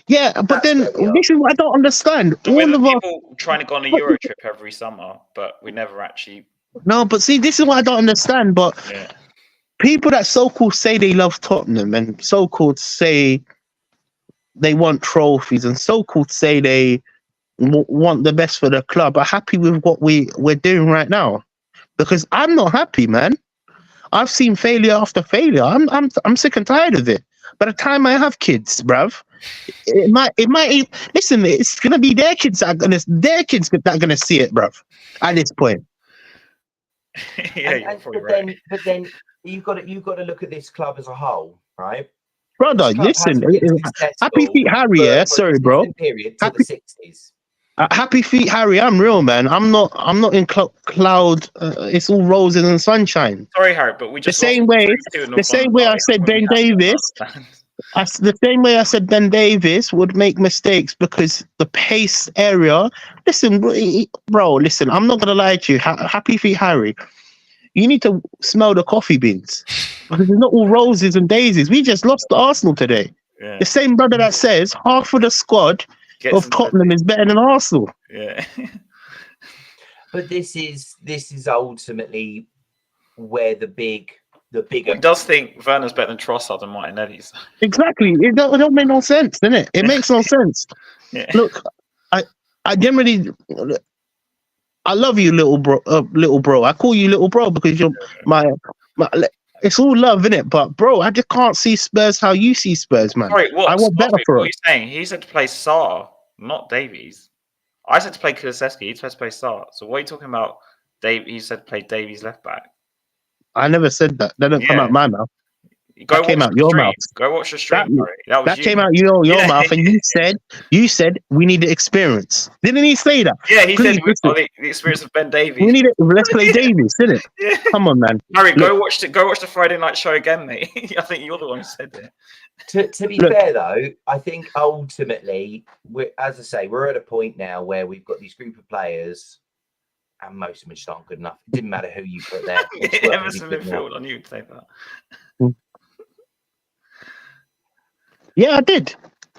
Yeah, but then this is what I don't understand. All of people trying to go on a Euro trip every summer, but we never actually. No, but see, this is what I don't understand. But people that so-called say they love Tottenham and so-called say they want trophies and so-called say they want the best for the club are happy with what we're doing right now. Because I'm not happy, man. I've seen failure after failure. I'm sick and tired of it. By the time I have kids, bruv, it might listen. It's gonna be their kids that are gonna see it, bruv. At this point. But then you've got to look at this club as a whole, right? Brother, listen. Happy feet, Harry. Yeah, sorry, bro. Period to the 60s. Happy feet, Harry. I'm real, man. I'm not in cloud. It's all roses and sunshine. Sorry, Harry, but we just the same way I said Ben Davis. The same way I said Ben Davies would make mistakes because the pace area. Listen, bro. Listen, I'm not gonna lie to you. Happy feet, Harry. You need to smell the coffee beans because it's not all roses and daisies. We just lost to Arsenal today. Yeah. The same brother that says half of the squad of Tottenham is better than Arsenal. Yeah. But this is ultimately where the bigger. He does think Werner's better than Trossard and Martinelli's. Exactly. It don't make no sense, doesn't it? It makes no sense. Yeah. Look, I generally, I love you, little bro. I call you little bro because you're my. It's all love, isn't it? But bro, I just can't see Spurs how you see Spurs, man. Sorry, what? I want better for what are us. you saying? He said to play Sarr, not Davies. I said to play Kulusevski. He said to play Sarr. So what are you talking about? He said to play Davies left back. I never said that. That didn't come out my mouth. That came out your mouth. Go watch the stream. That came out your mouth, and you said we need the experience. Didn't he say that? Yeah, he said the experience of Ben Davies. We need it. Let's play Davies, didn't it? Yeah. Come on, man. Harry, go watch the Friday night show again, mate. I think you're the one who said it. To be fair though, I think ultimately, as I say, we're at a point now where we've got these group of players. And most of them just aren't good enough. It didn't matter who you put there. Emerson midfield, I knew you'd say that. Yeah, I did.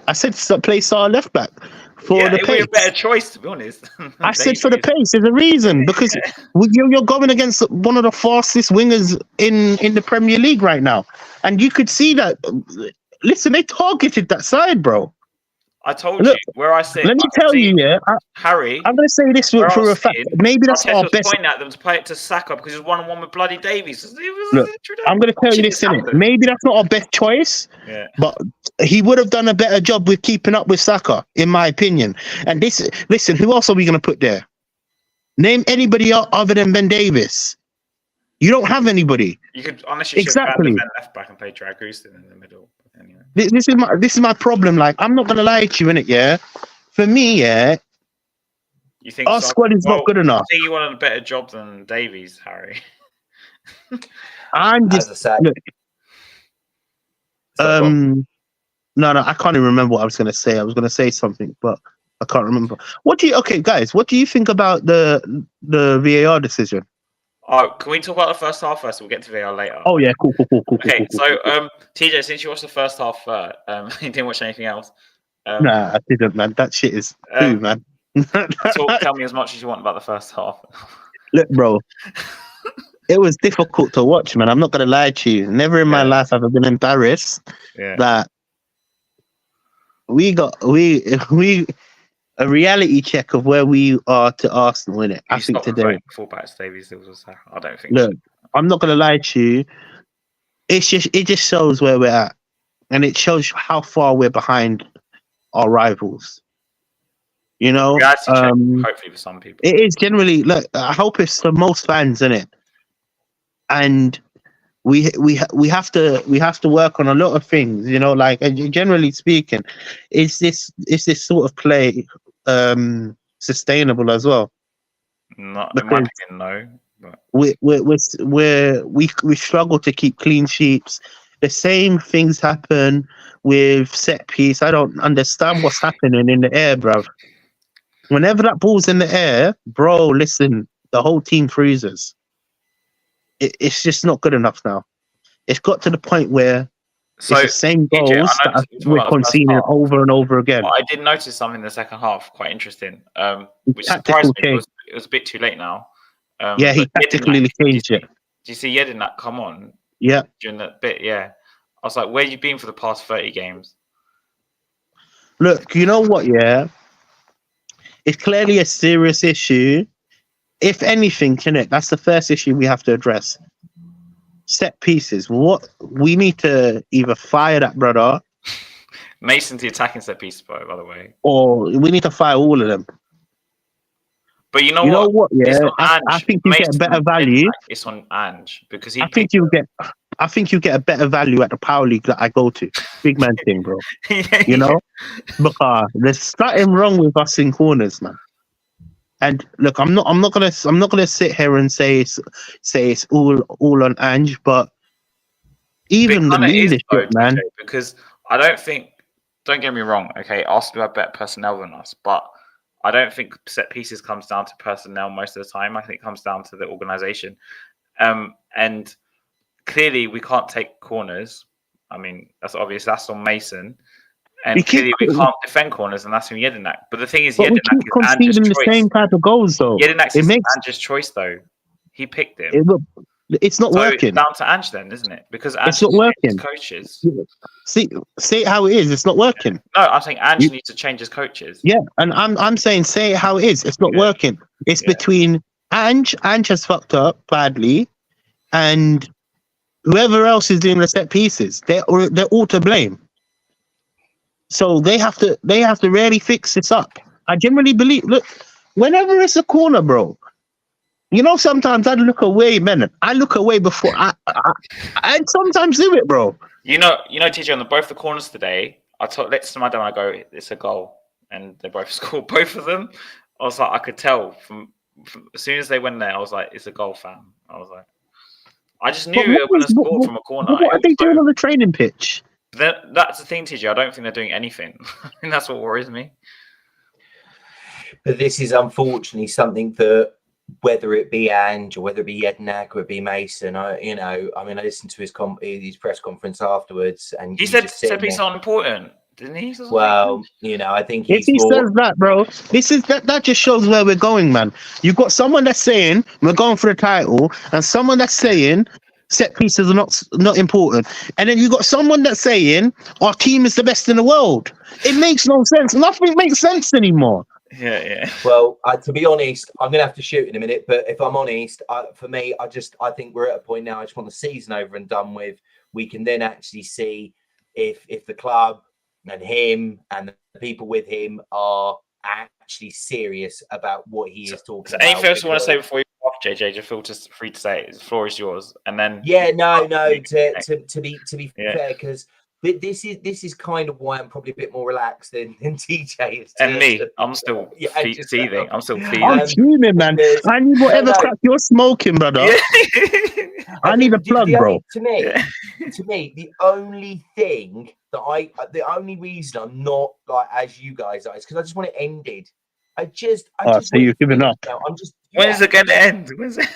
I said play Sarr left back for the pace. It would be a better choice, to be honest. I said for the pace. There's a reason because you're going against one of the fastest wingers in the Premier League right now, and you could see that. Listen, they targeted that side, bro. I told you where I sit. Let me tell you, Harry. I'm going to say this for a fact. Maybe that's our best. Pointing at them to play it to Saka because he's 1-on-1 with bloody Davies. Look, I'm going to tell you this, innit? Maybe that's not our best choice. Yeah. But he would have done a better job with keeping up with Saka, in my opinion. And listen, who else are we going to put there? Name anybody other than Ben Davies. You don't have anybody. You could honestly exactly left back and play Dragoustin in the middle. Anyway. This is my problem. Like, I'm not gonna lie to you, innit? Yeah, for me, you think our squad is not good enough. I think you wanted a better job than Davies, Harry. I'm just no, I can't even remember what I was gonna say. I was gonna say something, but I can't remember. Okay, guys, what do you think about the VAR decision? Oh, can we talk about the first half first? We'll get to VAR later. Oh yeah, cool. Okay, cool. TJ, since you watched the first half, you didn't watch anything else. Nah, I didn't, man. That shit is poo, man. Tell me as much as you want about the first half. Look, bro, it was difficult to watch, man. I'm not gonna lie to you. Never in my life have I been embarrassed that we a reality check of where we are to Arsenal, innit? I think today. Fullbacks, Davies, I don't think. Look, I'm not gonna lie to you. It just shows where we're at, and it shows how far we're behind our rivals. You know, hopefully for some people, it is generally. Look, I hope it's for most fans, innit? And we have to work on a lot of things. You know, like generally speaking, is this sort of play sustainable as well? Not in my opinion, no. But we struggle to keep clean sheets. The same things happen with set piece. I don't understand what's happening in the air, bruv. Whenever that ball's in the air, bro, listen, the whole team freezes. It's just not good enough now. It's got to the point where it's the same goals that we're conceding over and over again. Well, I did notice something in the second half, quite interesting, which surprised me. It was a bit too late now. He tactically changed it. Do you see Yedinak come on? Yeah. During that bit, I was like, where have you been for the past 30 games? Look, you know what, it's clearly a serious issue. If anything, that's the first issue we have to address. Set pieces. What we need to either fire that brother. Mason's the attacking set piece, by the way. Or we need to fire all of them. But you know what? Yeah, I think you get a better value. It's on Ange because I think you get a better value at the Power League that I go to. Big man thing, bro. You know, because there's nothing wrong with us in corners, man. And look, I'm not gonna sit here and say it's all on Ange, but even the leadership, man. Because I don't think. Don't get me wrong. Okay, Arsenal have better personnel than us, but I don't think set pieces comes down to personnel most of the time. I think it comes down to the organisation. And clearly, we can't take corners. I mean, that's obvious. That's on Mason. And clearly, we can't defend corners, and that's from Jedinak. But the thing is, but we Jedinak keep conceding the same type of goals, though. Jedinak is Ange's choice, though. He picked him. It's not working. It's down to Ange, then, isn't it? Because Ange it's not working. Coaches. See how it is. It's not working. No, I think Ange needs to change his coaches. Yeah, and I'm saying say it how it is. It's not working. It's between Ange. Ange has fucked up badly, and whoever else is doing the set pieces, they're all to blame. So they have to really fix this up. I generally believe. Look, whenever it's a corner, bro. You know, sometimes I look away, man. I look away before I sometimes do it, bro. You know, TJ, on both the corners today, I let my dad, I go, it's a goal, and they both scored both of them. I was like, I could tell from as soon as they went there, I was like, it's a goal, fam. I was like, I just knew they were going to score from a corner. What are they doing on the training pitch? That's the thing, TJ. I don't think they're doing anything. I think that's what worries me. But this is unfortunately something that, whether it be Ange or whether it be Jedinak or it be Mason, I listened to his press conference afterwards, and he said set pieces aren't important, didn't he? Well, I think if he says that, bro, that just shows where we're going, man. You've got someone that's saying we're going for the title, and someone that's saying set pieces are not important, and then you got someone that's saying our team is the best in the world. It makes no sense. Nothing makes sense anymore. Yeah. Well, to be honest, I'm gonna have to shoot in a minute. But if I'm honest, for me, I think we're at a point now. I just want the season over and done with. We can then actually see if the club and him and the people with him are actually serious about what he is talking about. Anything else you want to say before you go off, JJ? Just feel free to say it. The floor is yours. And then To be fair, because. But this is kind of why I'm probably a bit more relaxed than TJ is. And me, I'm still seething. I'm still feeding. I'm fuming, man. I need whatever crap you're smoking, brother. I need a plug, bro. To me, the only thing the only reason I'm not like as you guys are is because I just want it ended. So you're giving up. When is it going to end?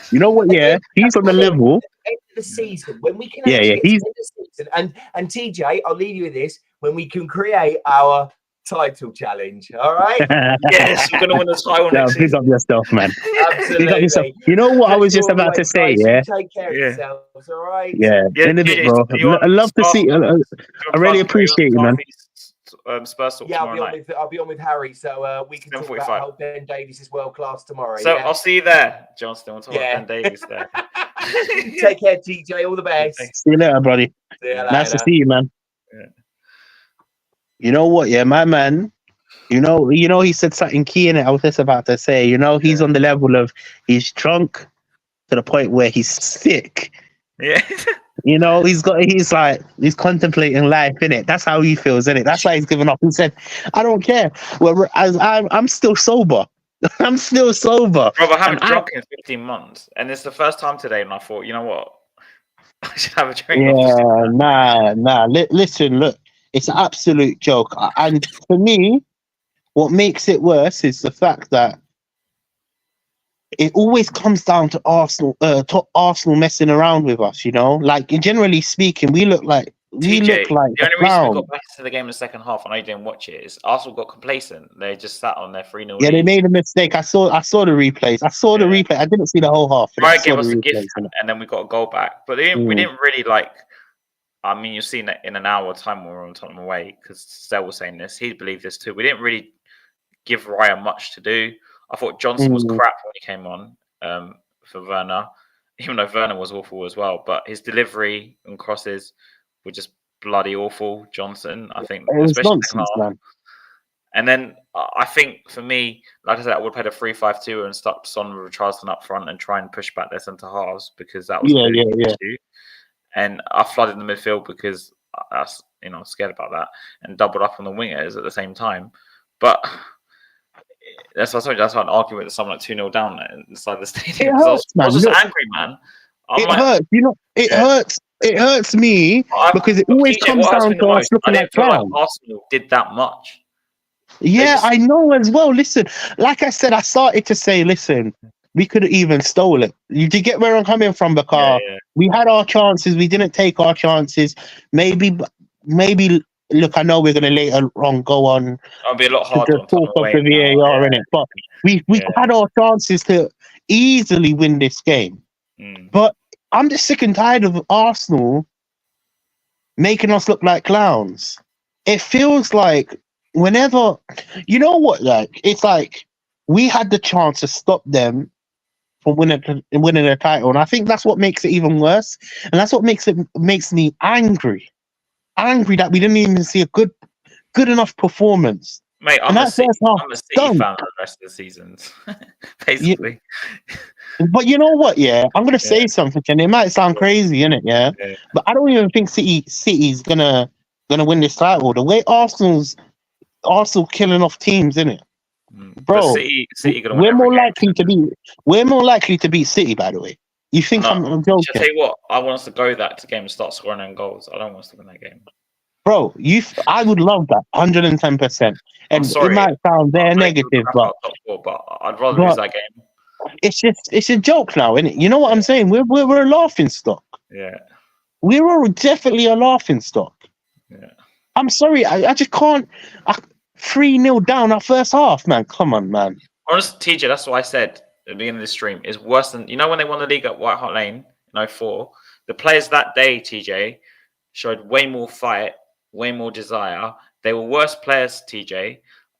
You know what? Yeah, he's on the level. End of the season when we can. He's end the season. And TJ, I'll leave you with this: when we can create our title challenge. All right. Yes, we're going to win the title next season. Pick up yourself, man. Absolutely. You know what I was just about to say? Yeah. Take care of yourselves. All right. Yeah. In a bit, bro. I love to see. I really appreciate you, man. Spurs talk I'll be on with Harry, so we can talk about how Ben Davies is world class tomorrow. So I'll see you there, Johnston. We'll talk about Ben Davies there. Take care, TJ. All the best. See you later, buddy. Nice to see you, man. Yeah. You know what? Yeah, my man. You know, he said something key in it. I was just about to say. He's on the level of he's drunk to the point where he's sick. Yeah. He's contemplating life, innit? That's how he feels, innit? That's why he's given up. He said, I don't care. Well, I'm still sober. I'm still sober. Bro, I haven't drunk in 15 months. And it's the first time today, and I thought, you know what? I should have a drink. Yeah, nah. Listen, look, it's an absolute joke. And for me, what makes it worse is the fact that it always comes down to Arsenal messing around with us, Like, generally speaking, we look like the only reason we got back to the game in the second half, and I didn't watch it, is Arsenal got complacent. They just sat on their 3-0 Yeah, they made a mistake. I saw the replays. The replay. I didn't see the whole half. Right, gave us a gift, and then we got a goal back. But we didn't really you'll see in an hour time when we're on Tottenham away, because Stel was saying this. He believed this too. We didn't really give Ryan much to do. I thought Johnson was crap when he came on for Werner, even though Werner was awful as well. But his delivery and crosses were just bloody awful. Johnson, I think, especially nonsense, man. And then I think for me, like I said, I would have had a 3-5-2 and start Son with Charlton up front and try and push back their centre halves, because that was the issue. And I flooded the midfield because I was scared about that, and doubled up on the wingers at the same time. But that's why an argument with someone like 2-0 down inside the stadium. I was just angry, man. I It might. hurts. You know, it Yeah. hurts. It hurts me because it always TJ, comes what hurts down me to the us most? I looking like didn't feel like clowns. Arsenal did that much. Yeah, I know as well. Listen, like I said, I started to say, listen, we could have even stole it. You do get where I'm coming from? Because we had our chances, we didn't take our chances. Maybe, look, I know we're going to later on go on It'll be a lot to harder the on talk Tottenham of away the now. VAR in it, but we had our chances to easily win this game. But I'm just sick and tired of Arsenal making us look like clowns. It feels like whenever, you know what, like, it's like we had the chance to stop them from winning a title, and I think that's what makes it even worse, and that's what makes me angry that we didn't even see a good enough performance. Mate, I'm a City fan for the rest of the seasons, basically. But you know what? Yeah, I'm gonna say something, and it might sound crazy, innit? Yeah, but I don't even think City's gonna win this title. The way Arsenal killing off teams, innit, bro? City gonna win we're every more game. likely to beat City. By the way, you think I'm joking? Should I tell you what? I want us to go that game and start scoring own goals. I don't want us to win that game. Bro, I would love that 110%. And it might sound negative, but I'd rather lose that game. It's a joke now, isn't it? You know what I'm saying? We're a laughing stock. Yeah. We're definitely a laughing stock. Yeah. I'm sorry, I just can't. 3-0 down our first half, man. Come on, man. Honestly, TJ, that's what I said at the beginning of the stream. Is worse than, you know, when they won the league at White Hart Lane in 04, the players that day, TJ, showed way more fight, way more desire. They were worse players, TJ.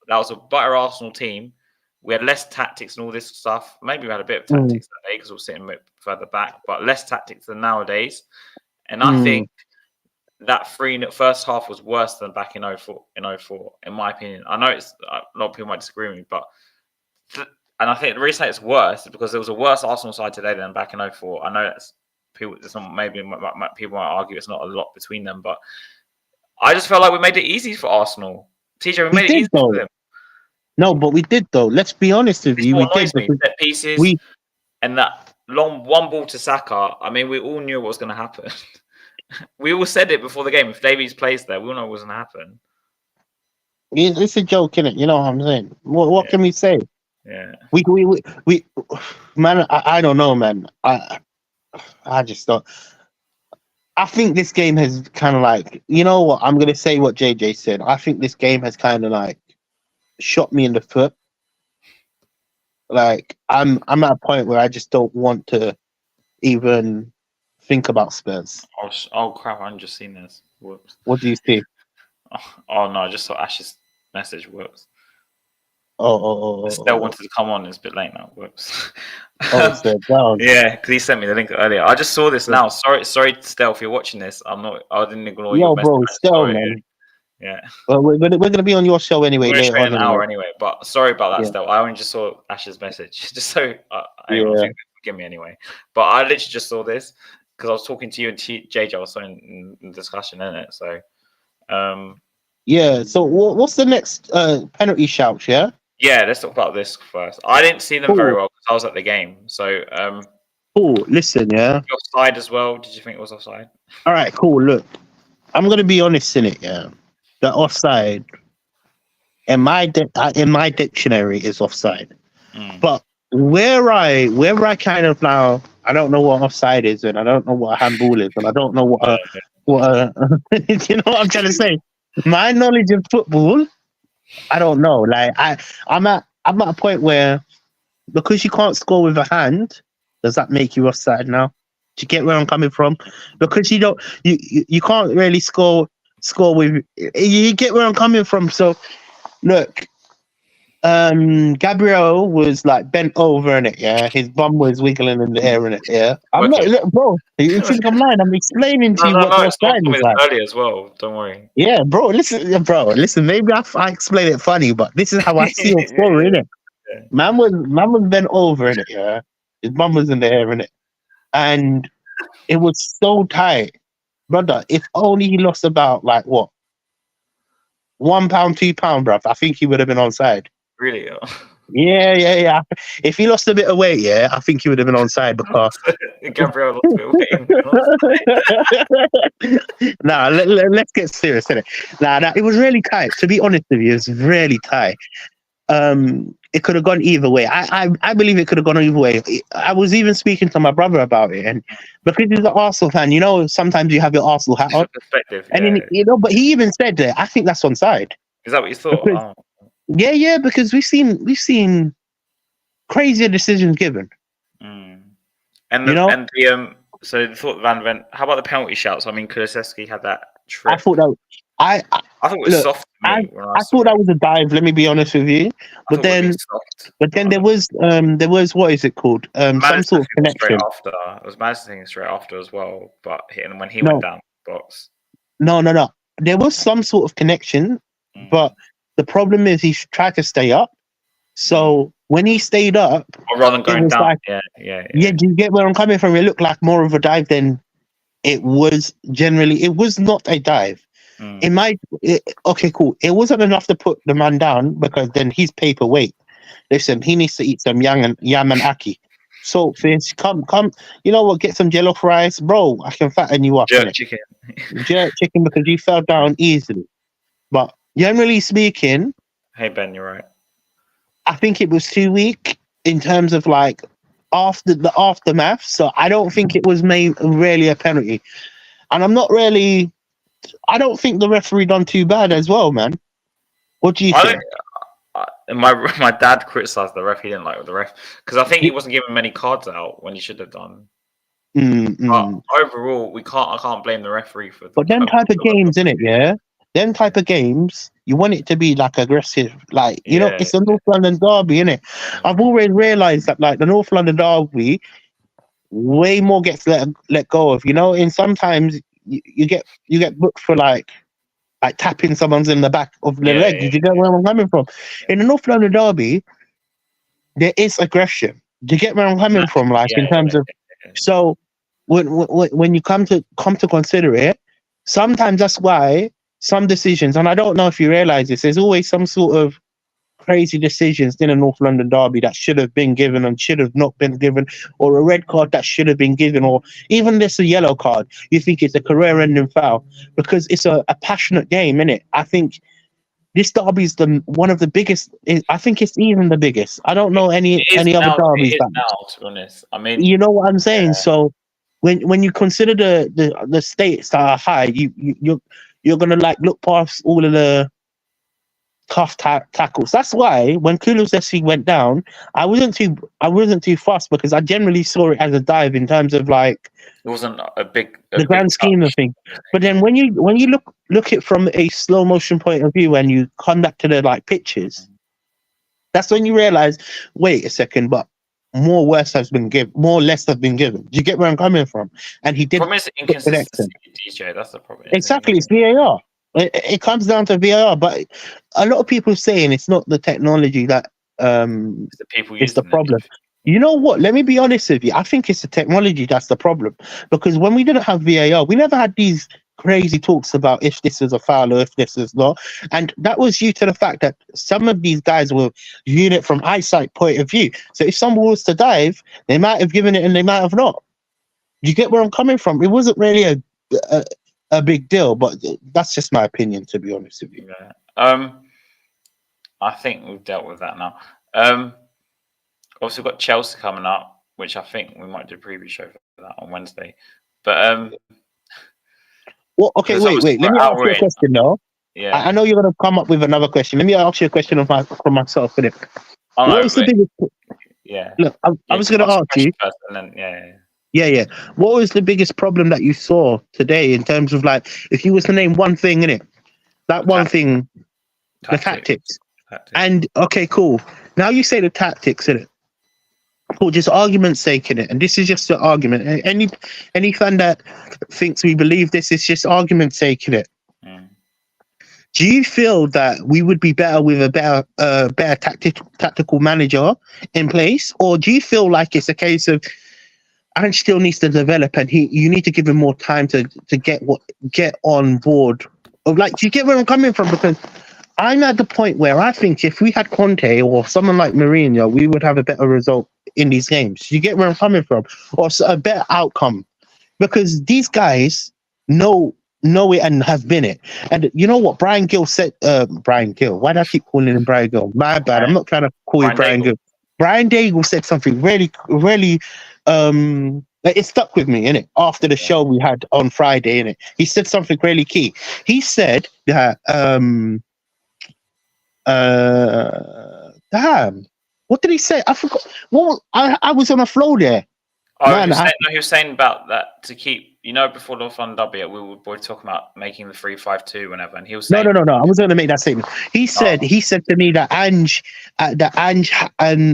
That was a better Arsenal team. We had less tactics and all this stuff. Maybe we had a bit of tactics that day because we were sitting a bit further back, but less tactics than nowadays. And I think that first half was worse than back in 04, in my opinion. I know it's a lot of people might disagree with me, but and I think the reason it's worse is because there was a worse Arsenal side today than back in 04. I know that's people. It's not, maybe people might argue it's not a lot between them, but I just felt like we made it easy for Arsenal. TJ, we made it easy for them. No, but we did though. Let's be honest with you. We did. Set pieces and that long one ball to Saka. I mean, we all knew what was going to happen. We all said it before the game. If Davies plays there, we all know what was going to happen. It's a joke, innit? You know what I'm saying? What can we say? Yeah. We man. I don't know, man. I just don't. I think this game has kind of like, you know what? I'm gonna say what JJ said. I think this game has kind of like shot me in the foot. Like I'm at a point where I just don't want to even think about Spurs. Oh crap! I've just seen this. Whoops. What do you see? Oh no! I just saw Ash's message. Whoops. Still wanted to come on. It's a bit late now. Whoops. Yeah, because he sent me the link earlier. I just saw this now. Sorry, Stel, if you're watching this. I didn't ignore your message. Bro, Stel, man. Yeah. Well, we're gonna be on your show anyway. We're later on an hour anyway. But sorry about that, yeah. Stel. I only just saw Ash's message, just so forgive me anyway. But I literally just saw this because I was talking to you and JJ. I was in discussion, innit? So. Yeah. So what's the next penalty shout? Yeah. Yeah, let's talk about this first. I didn't see them very well because I was at the game. So. Listen, yeah. Offside as well. Did you think it was offside? All right, cool. Look, I'm gonna be honest in it. Yeah, the offside in my dictionary is offside. But where I kind of now, I don't know what offside is, and I don't know what a handball is, and I don't know what you know what I'm trying to say. My knowledge of football, I don't know. Like I'm at a point where because you can't score with a hand, does that make you offside now? Do you get where I'm coming from? Because you can't really score with. You get where I'm coming from. So look, Gabriel was like bent over in it. Yeah, his bum was wiggling in the air in it. Yeah, I'm not, look, bro. You think I'm lying? I'm explaining to you what the offside is like. Earlier as well. Don't worry. Yeah, bro. Listen. Maybe I explain it funny, but this is how I see it scoring, innit? Yeah. Man was bent over in it. Yeah, his bum was in the air in it, and it was so tight, brother. If only he lost about like what, £1, £2, bruv. I think he would have been onside. Really? Yeah. If he lost a bit of weight, yeah, I think he would have been onside because Gabriel lost a bit of weight. Nah, let's get serious, innit? Nah, it was really tight. To be honest with you, it was really tight. It could have gone either way. I believe it could have gone either way. I was even speaking to my brother about it, and because he's an Arsenal fan, you know, sometimes you have your Arsenal hat on. Perspective, And then, you know, but he even said that I think that's onside. Is that what you thought? Because, yeah, because we've seen crazier decisions given. And the so the thought Van Ven. How about the penalty shouts? I mean, Kulusevski had that trip. I thought that I thought it was soft. I thought that was a dive. Let me be honest with you. But then there was what is it called? Some sort of connection. It was Madison straight after as well. But when he went down the box. No. There was some sort of connection, but the problem is he tried to stay up. So when he stayed up, or rather than going down, like, yeah. Do you get where I'm coming from? It looked like more of a dive than it was. Generally, it was not a dive. Okay, cool. It wasn't enough to put the man down because then he's paperweight. Listen, he needs to eat some yam and aki. Saltfish, come. You know what? Get some jollof rice, bro. I can fatten you up. Jerk chicken because you fell down easily. But generally speaking, hey Ben, you're right. I think it was too weak in terms of like after the aftermath. So I don't think it was really a penalty. And I don't think the referee done too bad as well, man. What do you think? My dad criticised the ref. He didn't like the ref because I think he wasn't giving many cards out when he should have done. But overall, I can't blame the referee for. But them type of games, innit? Yeah, them type of games. You want it to be like aggressive, like you know, it's a North London derby, innit? I've always realised that like the North London derby, way more gets let go of. You know, and sometimes you get booked for like tapping someone's in the back of the leg. Did you get where I'm coming from? In the North London derby, there is aggression. Do you get where I'm coming from? Like in terms of so when you come to consider it, sometimes that's why some decisions, and I don't know if you realize this, there's always some sort of crazy decisions in a North London derby that should have been given and should have not been given, or a red card that should have been given, or even this a yellow card. You think it's a career-ending foul because it's a passionate game, innit? I think this derby is one of the biggest. I think it's even the biggest. I don't know any other derbies. Now, to be honest, I mean, you know what I'm saying. So when you consider the stakes that are high, you're gonna like look past all of the tough tackles. That's why when Kulusevski went down, I wasn't too fussed because I generally saw it as a dive in terms of like it wasn't the grand scheme of things. But then when you look it from a slow motion point of view and you come back to the like pictures, that's when you realize, wait a second, but more less have been given. Do you get where I'm coming from? And he did. The problem is inconsistency, DJ. That's the problem. Exactly, it's VAR. It comes down to VAR, but a lot of people saying it's not the technology that it's the people is the problem. You know what? Let me be honest with you. I think it's the technology that's the problem because when we didn't have VAR, we never had these crazy talks about if this is a foul or if this is not, and that was due to the fact that some of these guys were viewing it from eyesight point of view. So if someone was to dive, they might have given it and they might have not. You get where I'm coming from? It wasn't really a big deal, but that's just my opinion, to be honest with you. I think we've dealt with that now. Obviously, we've got Chelsea coming up, which I think we might do a preview show for that on Wednesday. But well, okay, wait. Let me ask you a question now. Yeah, I know you're going to come up with another question. Let me ask you a question from myself. What is the biggest? Yeah. Look, I was going to ask you. Yeah. What was the biggest problem that you saw today in terms of like, if you was to name one thing in it, that one thing, the tactics. And okay, cool. Now you say the tactics in it. Cool, just argument's sake in it, and this is just an argument. Any fan that thinks we believe this is just argument's sake in it. Do you feel that we would be better with a better tactical manager in place, or do you feel like it's a case of Aaron still needs to develop, and you need to give him more time to get on board? Of like, do you get where I'm coming from? Because I'm at the point where I think if we had Conte or someone like Mourinho, we would have a better result in these games. You get where I'm coming from, or a better outcome, because these guys know it and have been it. And you know what Brian Gill said? Brian Gill. Why do I keep calling him Brian Gill? My bad. I'm not trying to call you Brian Gill. Brian Daigle said something really it stuck with me, innit? After the show we had on Friday, innit? He said something really key. He said that damn, what did he say? I forgot. Well, I was on a flow there. Oh, man, he was saying about that to keep, before the Fun W, we were talking about making the 3-5-2 whenever, and he was saying, no. I was going to make that statement. He said to me that Ange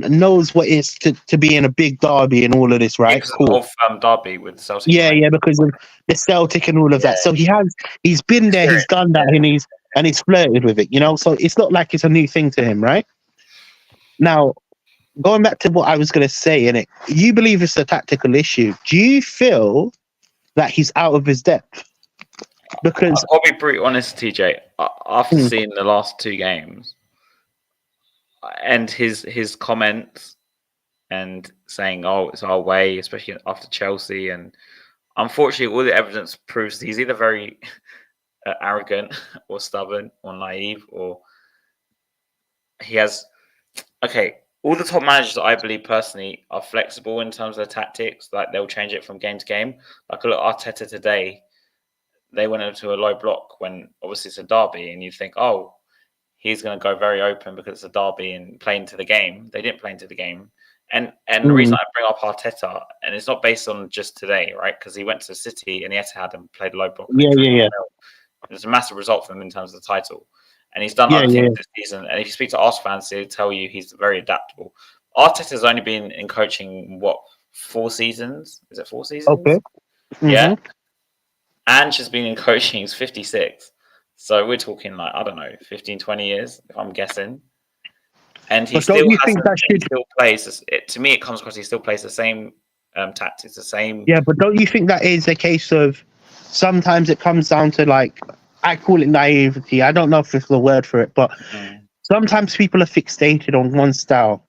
knows what it is to be in a big derby and all of this, right? Cool. Of derby with Celtic. Yeah, because of the Celtic and all of that. So he's been there, he's done that, and he's flirted with it, So it's not like it's a new thing to him, right? Now, going back to what I was going to say, innit? You believe it's a tactical issue. Do you feel that he's out of his depth? Because I'll be pretty honest, TJ. After seeing the last two games and his comments and saying, "Oh, it's our way," especially after Chelsea, and unfortunately, all the evidence proves he's either very arrogant or stubborn or naive, or he has. Okay, all the top managers that I believe personally are flexible in terms of their tactics. Like they'll change it from game to game. Like look, Arteta today, they went into a low block when obviously it's a derby, and you think, oh, he's going to go very open because it's a derby and play into the game. They didn't play into the game. And the reason I bring up Arteta, and it's not based on just today, right? Because he went to City and the Etihad and played low block. Yeah. It's a massive result for him in terms of the title. And he's done other things this season. And if you speak to Arsenal fans, they'll tell you he's very adaptable. Arteta's only been in coaching, 4 seasons? Is it 4 seasons? Okay. Mm-hmm. Yeah. Ange has been in coaching, he's 56. So we're talking like, I don't know, 15, 20 years, if I'm guessing. And he still plays. To me, it comes across he still plays the same tactics, the same. Yeah, but don't you think that is a case of sometimes it comes down to like, I call it naivety. I don't know if it's the word for it, but sometimes people are fixated on one style.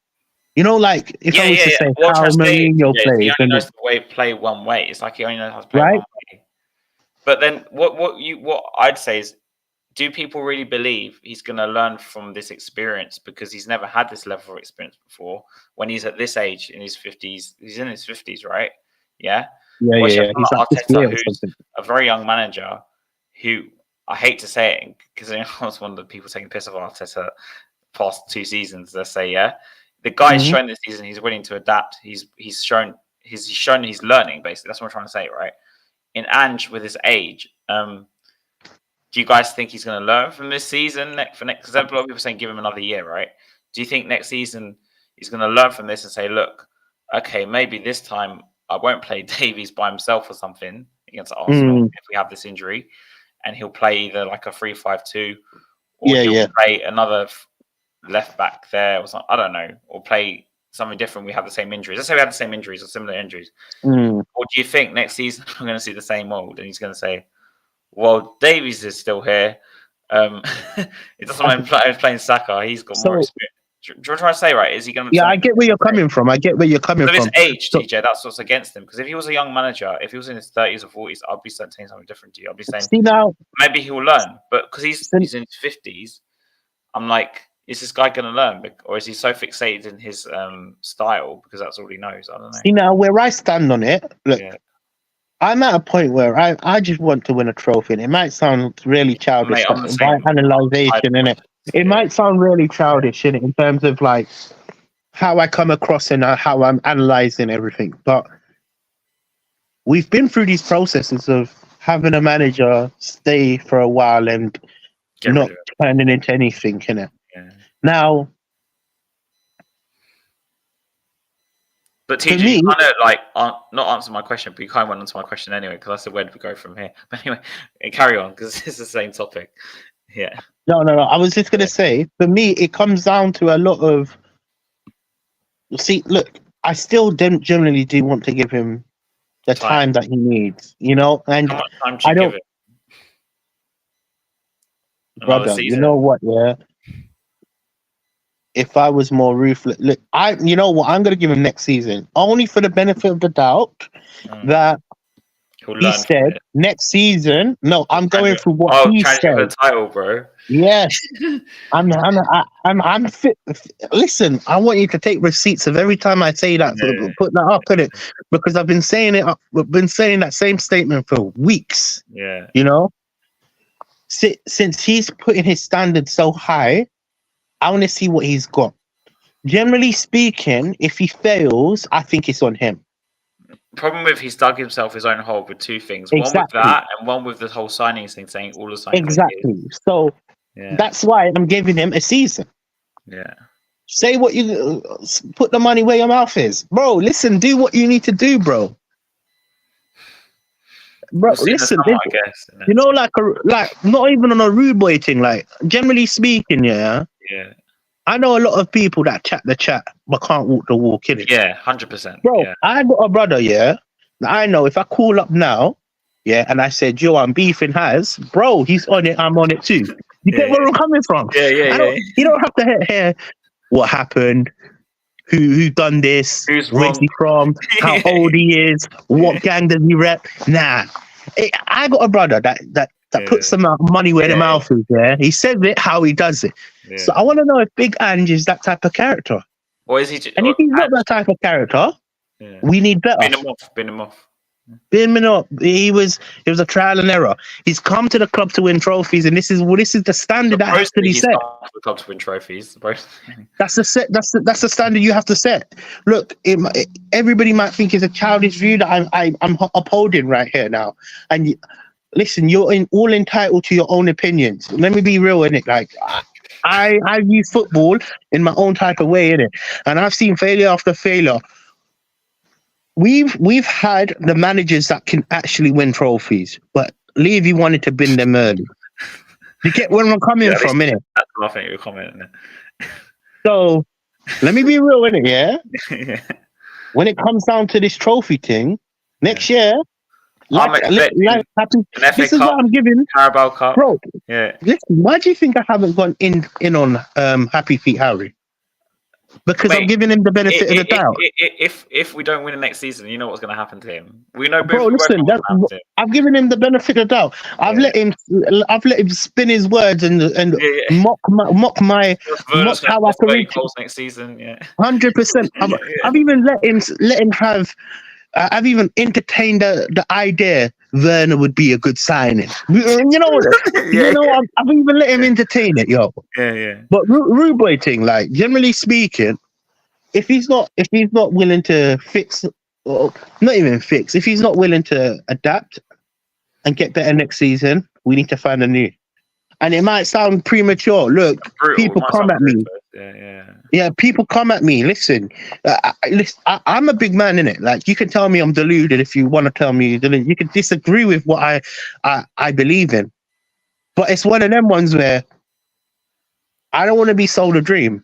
Like if I was to say how Mourinho plays, he only knows the play one way. It's like he only knows how to play one way. But then what I'd say is, do people really believe he's going to learn from this experience because he's never had this level of experience before? When he's at this age in his 50s, he's in his 50s, right? Yeah. Yeah. He's like Arteta, who's a very young manager, who I hate to say it because I was one of the people taking piss of Arteta past 2 seasons. They say, the guy's shown this season he's willing to adapt. He's shown he's learning. Basically, that's what I'm trying to say, right? In Ange with his age, do you guys think he's going to learn from this season? Because a lot of people are saying give him another year, right? Do you think next season he's going to learn from this and say, look, okay, maybe this time I won't play Davies by himself or something against Arsenal if we have this injury, and he'll play either like a 3-5-2 or he'll play another left back there or something, I don't know, or play something different. We have the same injuries. Let's say we have the same injuries or similar injuries. Or do you think next season we're going to see the same old and he's going to say, well, Davies is still here. It doesn't mind playing Saka. He's got more experience. Do you know what I'm trying to say, right? Is he going to? Yeah, I get where you're coming from. So his age, TJ, that's what's against him. Because if he was a young manager, if he was in his 30s or 40s, I'd be saying something different to you. I'd be saying, maybe he will learn. But because he's in his 50s, I'm like, is this guy going to learn? Or is he so fixated in his style because that's all he knows? I don't know. See, now, where I stand on it, look, I'm at a point where I just want to win a trophy. And it might sound really childish by analysation, innit? It might sound really childish in terms of like how I come across and how I'm analysing everything. But we've been through these processes of having a manager stay for a while and not turning into anything, innit? Yeah. Now, but TJ, you kind of like not answer my question, but you kind of went on to my question anyway, because I said, where do we go from here? But anyway, carry on, because it's the same topic. Yeah. No. I was just going to say, for me, it comes down to a lot of... See, look, I still generally do want to give him the time that he needs, And how much time do you give it? Another brother. season. You know what? Yeah. If I was more ruthless, look, you know what? I'm gonna give him next season, only for the benefit of the doubt that he said next season. No, I'm going through what he challenge for said. the title, bro. Yes, I'm fit. Listen, I want you to take receipts of every time I say that. Yeah. Put that up in it, because I've been saying it. I've been saying that same statement for weeks. Yeah. You know, since he's putting his standards so high, I want to see what he's got. Generally speaking, if he fails, I think it's on him. Problem with he's dug himself his own hole with two things. Exactly. One with that, and one with the whole signings thing, saying all the signings. Exactly. So that's why I'm giving him a season. Yeah. Say what you put the money where your mouth is, bro. Listen, do what you need to do, bro. Bro, listen. I guess, you know, like not even on a rude boy thing. Like generally speaking, yeah. I know a lot of people that chat the chat but can't walk the walk, innit? Yeah, 100%. Bro, yeah. I got a brother, that I know if I call up now, and I said, yo, I'm beefing Has, bro, he's on it, I'm on it too. You get where I'm coming from? Yeah. You don't have to hear what happened, who done this, where's he from, how old he is, what gang does he rep. Nah. I got a brother that puts some money where the mouth is, He says it how he does it. Yeah. So I want to know if Big Ange is that type of character. Or is he? And if he's not that type of character, we need better. Bin him off. He was a trial and error. He's come to the club to win trophies, and this is the standard that has to be set. The club to win trophies. That's the standard you have to set. Look, everybody might think it's a childish view that I'm upholding right here now. And listen, you're all entitled to your own opinions. Let me be real in it. Like I view football in my own type of way, innit? And I've seen failure after failure. We've had the managers that can actually win trophies, but Levy wanted to bin them early. You get where I'm coming from, innit? That's what I think you're commenting. So let me be real, innit? Yeah. When it comes down to this trophy thing, next year, this is what I'm giving. Carabao Cup, bro. Yeah. Listen, why do you think I haven't gone in on Happy Feet Harry? Because I'm giving him the benefit of the doubt. If we don't win the next season, you know what's going to happen to him. We know. Bro, listen, I've given him the benefit of the doubt. I've let him spin his words and mock how I can reach next season. 100%. I've even let him have. I've even entertained the idea Werner would be a good signing. You know, I've even let him entertain it, yo. Yeah. But rude boy thing, like generally speaking, if he's not willing to fix, or not even fix, if he's not willing to adapt and get better next season, we need to find a new. And it might sound premature. Look, people come at me. Yeah, people come at me. Listen, I'm a big man, innit? Like, you can tell me I'm deluded if you want to tell me you're deluded. You can disagree with what I believe in. But it's one of them ones where I don't want to be sold a dream.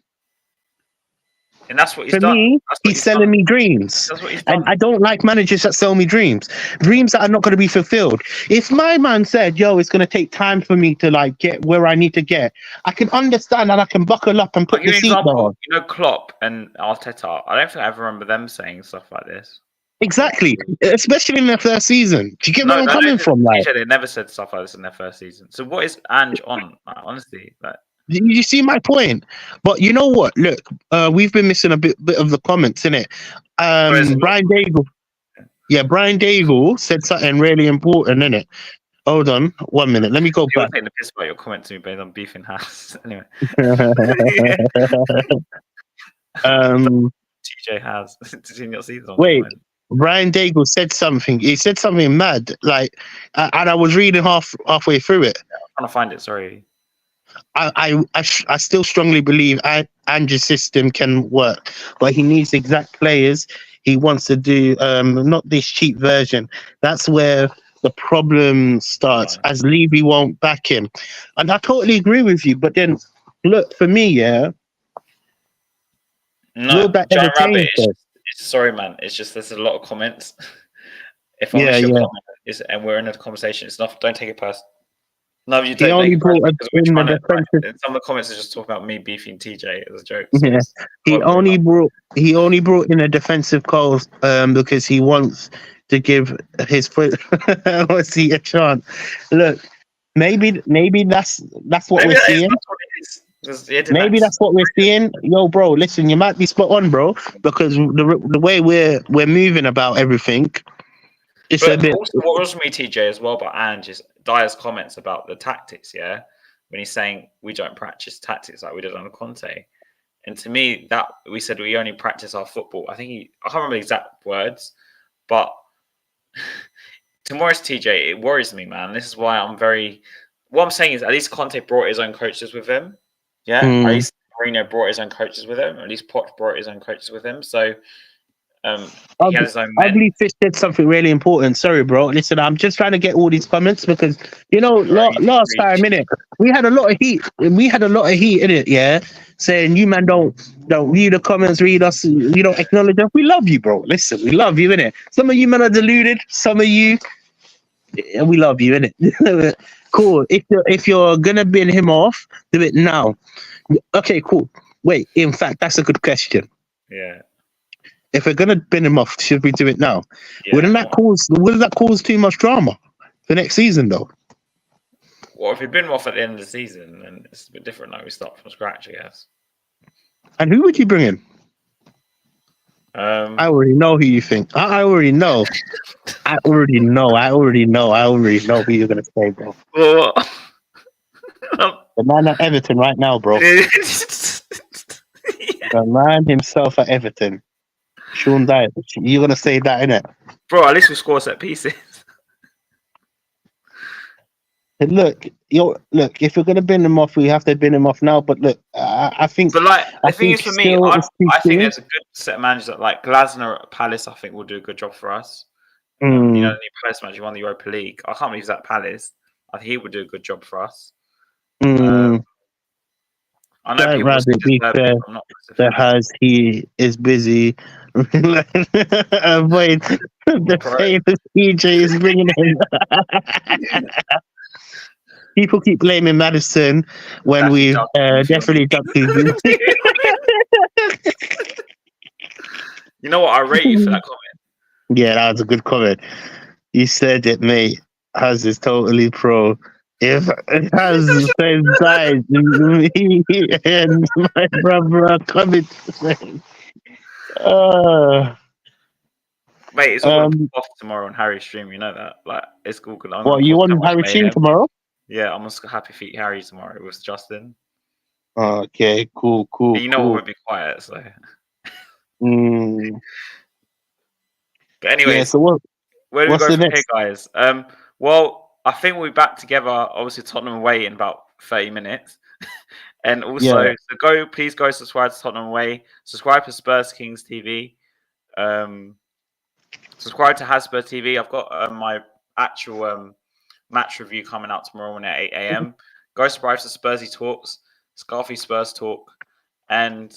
And that's what he's done. For me, he's selling me dreams. That's what he's done. And I don't like managers that sell me dreams that are not going to be fulfilled. If my man said, yo, it's going to take time for me to like get where I need to get, I can understand and I can buckle up and put the seatbelt on. You know, Klopp and Arteta, I don't think I ever remember them saying stuff like this. Exactly, especially in their first season. Do you get where I'm coming from? Like, they never said stuff like this in their first season. So what is Ange on? Like, honestly, like. You see my point? But you know what? Look, we've been missing a bit of the comments, innit? Brian Daigle. Yeah, Brian Daigle said something really important, innit? Hold on 1 minute. Let me go back. Taking the piss about your comment to me based on beefing House. Anyway. TJ has. Wait. Brian Daigle said something. He said something mad, like, and I was reading halfway through it. Yeah, I'm trying to find it. Sorry. I still strongly believe Ange's system can work, but he needs exact players. He wants to do not this cheap version. That's where the problem starts, as Levy won't back him. And I totally agree with you. But then, look, for me, no, John Rabbit, sorry, man. It's just there's a lot of comments. If I comment, and we're in a conversation, it's not. Don't take it personal. No, you He don't only make brought because we're in the trying to. defensive. Like, some of the comments are just talking about me beefing TJ as a joke. So Yeah, he only brought in a defensive call because he wants to give his foot see a chance. Look, maybe that's what we're seeing. That's what it is. Maybe that's what we're seeing. Yo, bro, listen, you might be spot on, bro, because the way we're moving about everything, it's but a bit. Also, what was me, TJ, as well about Ange is Dyer's comments about the tactics. Yeah, when he's saying we don't practice tactics like we did on Conte, and to me that we said we only practice our football. I can't remember the exact words, but tomorrow's TJ, it worries me, man. This is why I'm very. What I'm saying is, at least Conte brought his own coaches with him. Yeah, at least Mourinho brought his own coaches with him. At least Poch brought his own coaches with him. So he had his own men. Ugly Fish did something really important. Sorry, bro. Listen, I'm just trying to get all these comments because last time in it, we had a lot of heat. We had a lot of heat in it, yeah. Saying you man don't read the comments, read us, you don't acknowledge us. We love you, bro. Listen, we love you, innit? Some of you men are deluded. Some of you, we love you, innit? Cool. If you're gonna bin him off, do it now. Okay, cool. Wait, in fact, that's a good question. Yeah. If we're gonna bin him off, should we do it now? Yeah. Wouldn't that cause too much drama for next season though? Well, if we bin him off at the end of the season, then it's a bit different. Like we start from scratch, I guess. And who would you bring in? I already know who you think. I already know. I already know who you're gonna say, bro. Well, the man at Everton right now, bro. Yeah. The man himself at Everton. Sean Dyer. You're gonna say that, innit? Bro, at least we score set pieces. Look, if we're gonna bin him off, we have to bin him off now. But look, I think. But like the thing is, for me, I think there's a good set of managers that like Glasner at Palace. I think will do a good job for us. You know, the new Palace manager won the Europa League. I can't believe he's at Palace. I think he would do a good job for us. I know people be fair. Because he is busy. Avoid the famous EJ is bringing him. People keep blaming Madison when we've definitely ducked his. You know what? I rate you for that comment. Yeah, that was a good comment. You said it, mate. Haz is totally pro. If Haz the same size, me and my brother are coming. Mate, it's all off tomorrow on Harry's stream. You know that. Like, it's all good. What, you on Harry's stream tomorrow? Yeah, I'm on Happy Feet Harry tomorrow with Justin. Okay, cool. And you know what? We'll be quiet, so. But anyways, yeah, so where do we go from here, guys? Well, I think we'll be back together. Obviously, Tottenham away in about 30 minutes. And also, please go subscribe to Tottenham away. Subscribe to Spurs Kings TV. Subscribe to Hotspur TV. I've got my actual match review coming out tomorrow morning at 8 a.m. Go subscribe to Spursy Talks, Scarfy Spurs Talk, and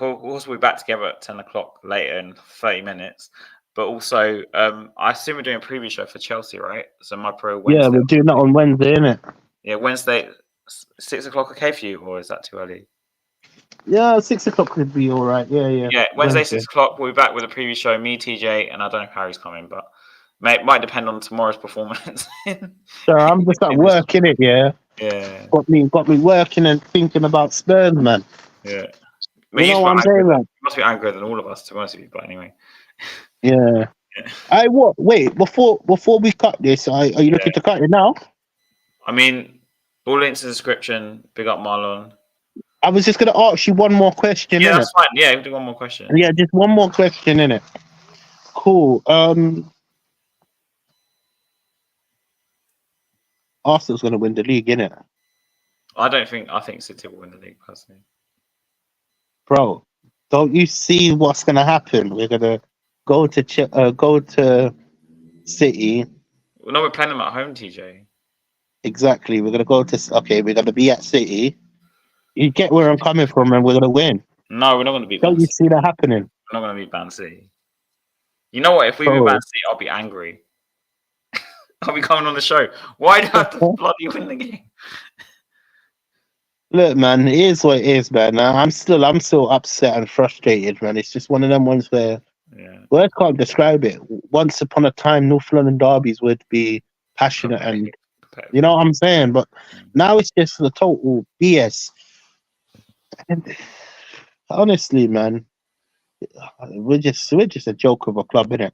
we'll also be back together at 10 o'clock later in 30 minutes. But also, I assume we're doing a preview show for Chelsea, right? So my pro Wednesday. Yeah, we're doing that on Wednesday, innit? Yeah, Wednesday, 6 o'clock okay for you, or is that too early? Yeah, 6 o'clock could be all right. Yeah. Yeah, Wednesday 6 o'clock. We'll be back with a preview show. Me, TJ, and I don't know if Harry's coming, but might depend on tomorrow's performance. So I'm just at work, innit? Yeah. Got me working and thinking about Spurs, man. Yeah. You know what I'm saying, man? You must be angrier than all of us, to be honest with you. But anyway. Yeah. Wait, before we cut this, are you looking to cut it now? I mean, all links in the description. Big up Marlon. I was just going to ask you one more question. Yeah, that's fine. Yeah, we'll do one more question. Yeah, just one more question, innit? Cool. Arsenal's going to win the league, innit? I think City will win the league, personally. Bro, don't you see what's going to happen? We're going to go to City. Well, no, we're playing them at home, TJ. Exactly. We're going to be at City. You get where I'm coming from, and we're going to win. No, we're not going to beat Man City. Don't you see that happening? We're not going to beat Man City. You know what? If we beat Man City, I'll be angry. I'll be coming on the show. Why do I have to bloody win the game? Look, man, it is what it is, man. I'm still upset and frustrated, man. It's just one of them ones where words can't describe it. Once upon a time, North London derbies would be passionate and you know what I'm saying. But now it's just the total BS. And honestly, man, we're just a joke of a club, innit?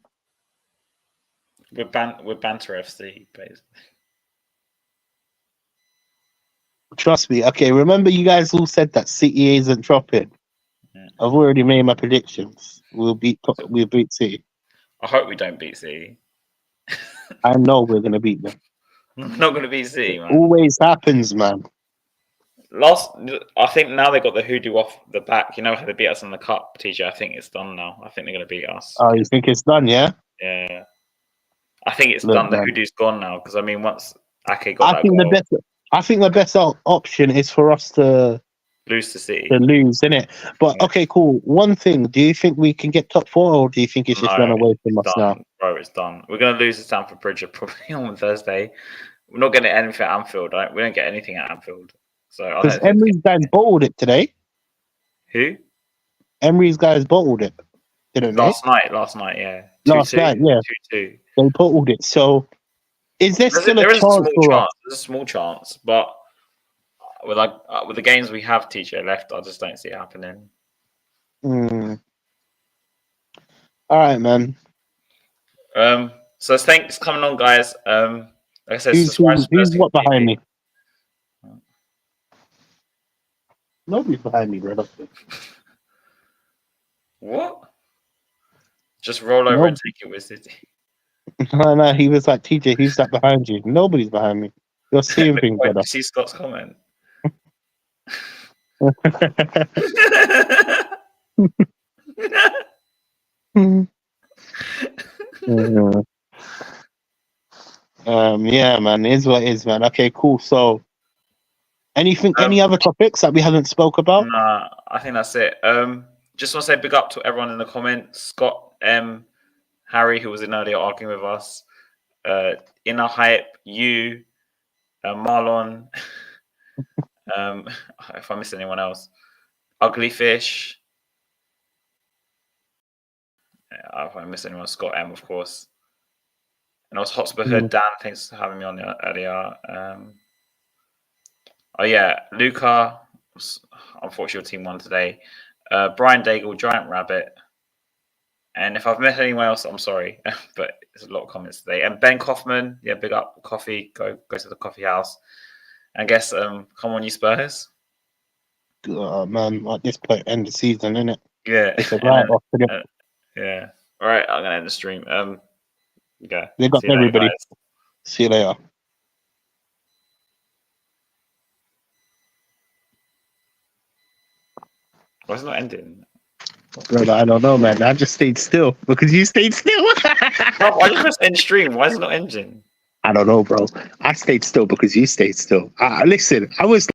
We're banter FC, basically. Trust me. Okay, remember you guys all said that City isn't dropping. Yeah. I've already made my predictions. We'll beat City. I hope we don't beat City. I know we're gonna beat them. We're not gonna beat City, man. Always happens, man. I think now they got the hoodoo off the back. You know how they beat us in the cup, TJ. I think it's done now. I think they're gonna beat us. Oh, you think it's done? Yeah. Yeah. I think it's done. The hoodoo's gone now because I mean, once Ake got I think the best option is for us to lose to City. To lose, innit? But okay, cool. One thing: do you think we can get top 4, or do you think it's just run away from us now? Bro, it's done. We're gonna lose to Stamford Bridge probably on Thursday. We're not getting anything at Anfield. Right? We don't get anything at Anfield. So because Emery's guys bottled it today. Who? Emery's guys bottled it. Didn't they? Last night, yeah. 2-2, last night, yeah. 2-2. They bottled it. So, is there still a chance for us? There's a small chance, but with the games we have, TJ left, I just don't see it happening. All right, man. So thanks for coming on, guys. Like I said, who's what behind me? Nobody's behind me, brother. What? Just roll over and take it with City. No, he was like, TJ, who's that behind you? Nobody's behind me. You're seeing things, brother. See Scott's comment. Yeah, man, it is what it is, man. Okay, cool. So, any other topics that we haven't spoke about? Nah, I think that's it. Just want to say big up to everyone in the comments. Scott, Harry, who was in earlier arguing with us, Inner Hype, you, Marlon, if I missed anyone else, Ugly Fish, if I missed anyone, Scott M, of course. And also Hotspur Hood, Dan, thanks for having me on earlier. Oh yeah, Luca, unfortunately your team won today. Brian Daigle, Giant Rabbit. And if I've missed anyone else, I'm sorry, but there's a lot of comments today. And Ben Kaufman, yeah, big up coffee. Go to the coffee house. And I guess, come on, you Spurs. Man, at this point, end the season, innit? Yeah. It's a write-off. Yeah. All right, I'm gonna end the stream. Yeah. Big up everybody. See you later. Why is it not ending? Bro, I don't know, man. I just stayed still because you stayed still. Why did you just end stream? Why is it not ending? I don't know, bro. I stayed still because you stayed still. Listen, I was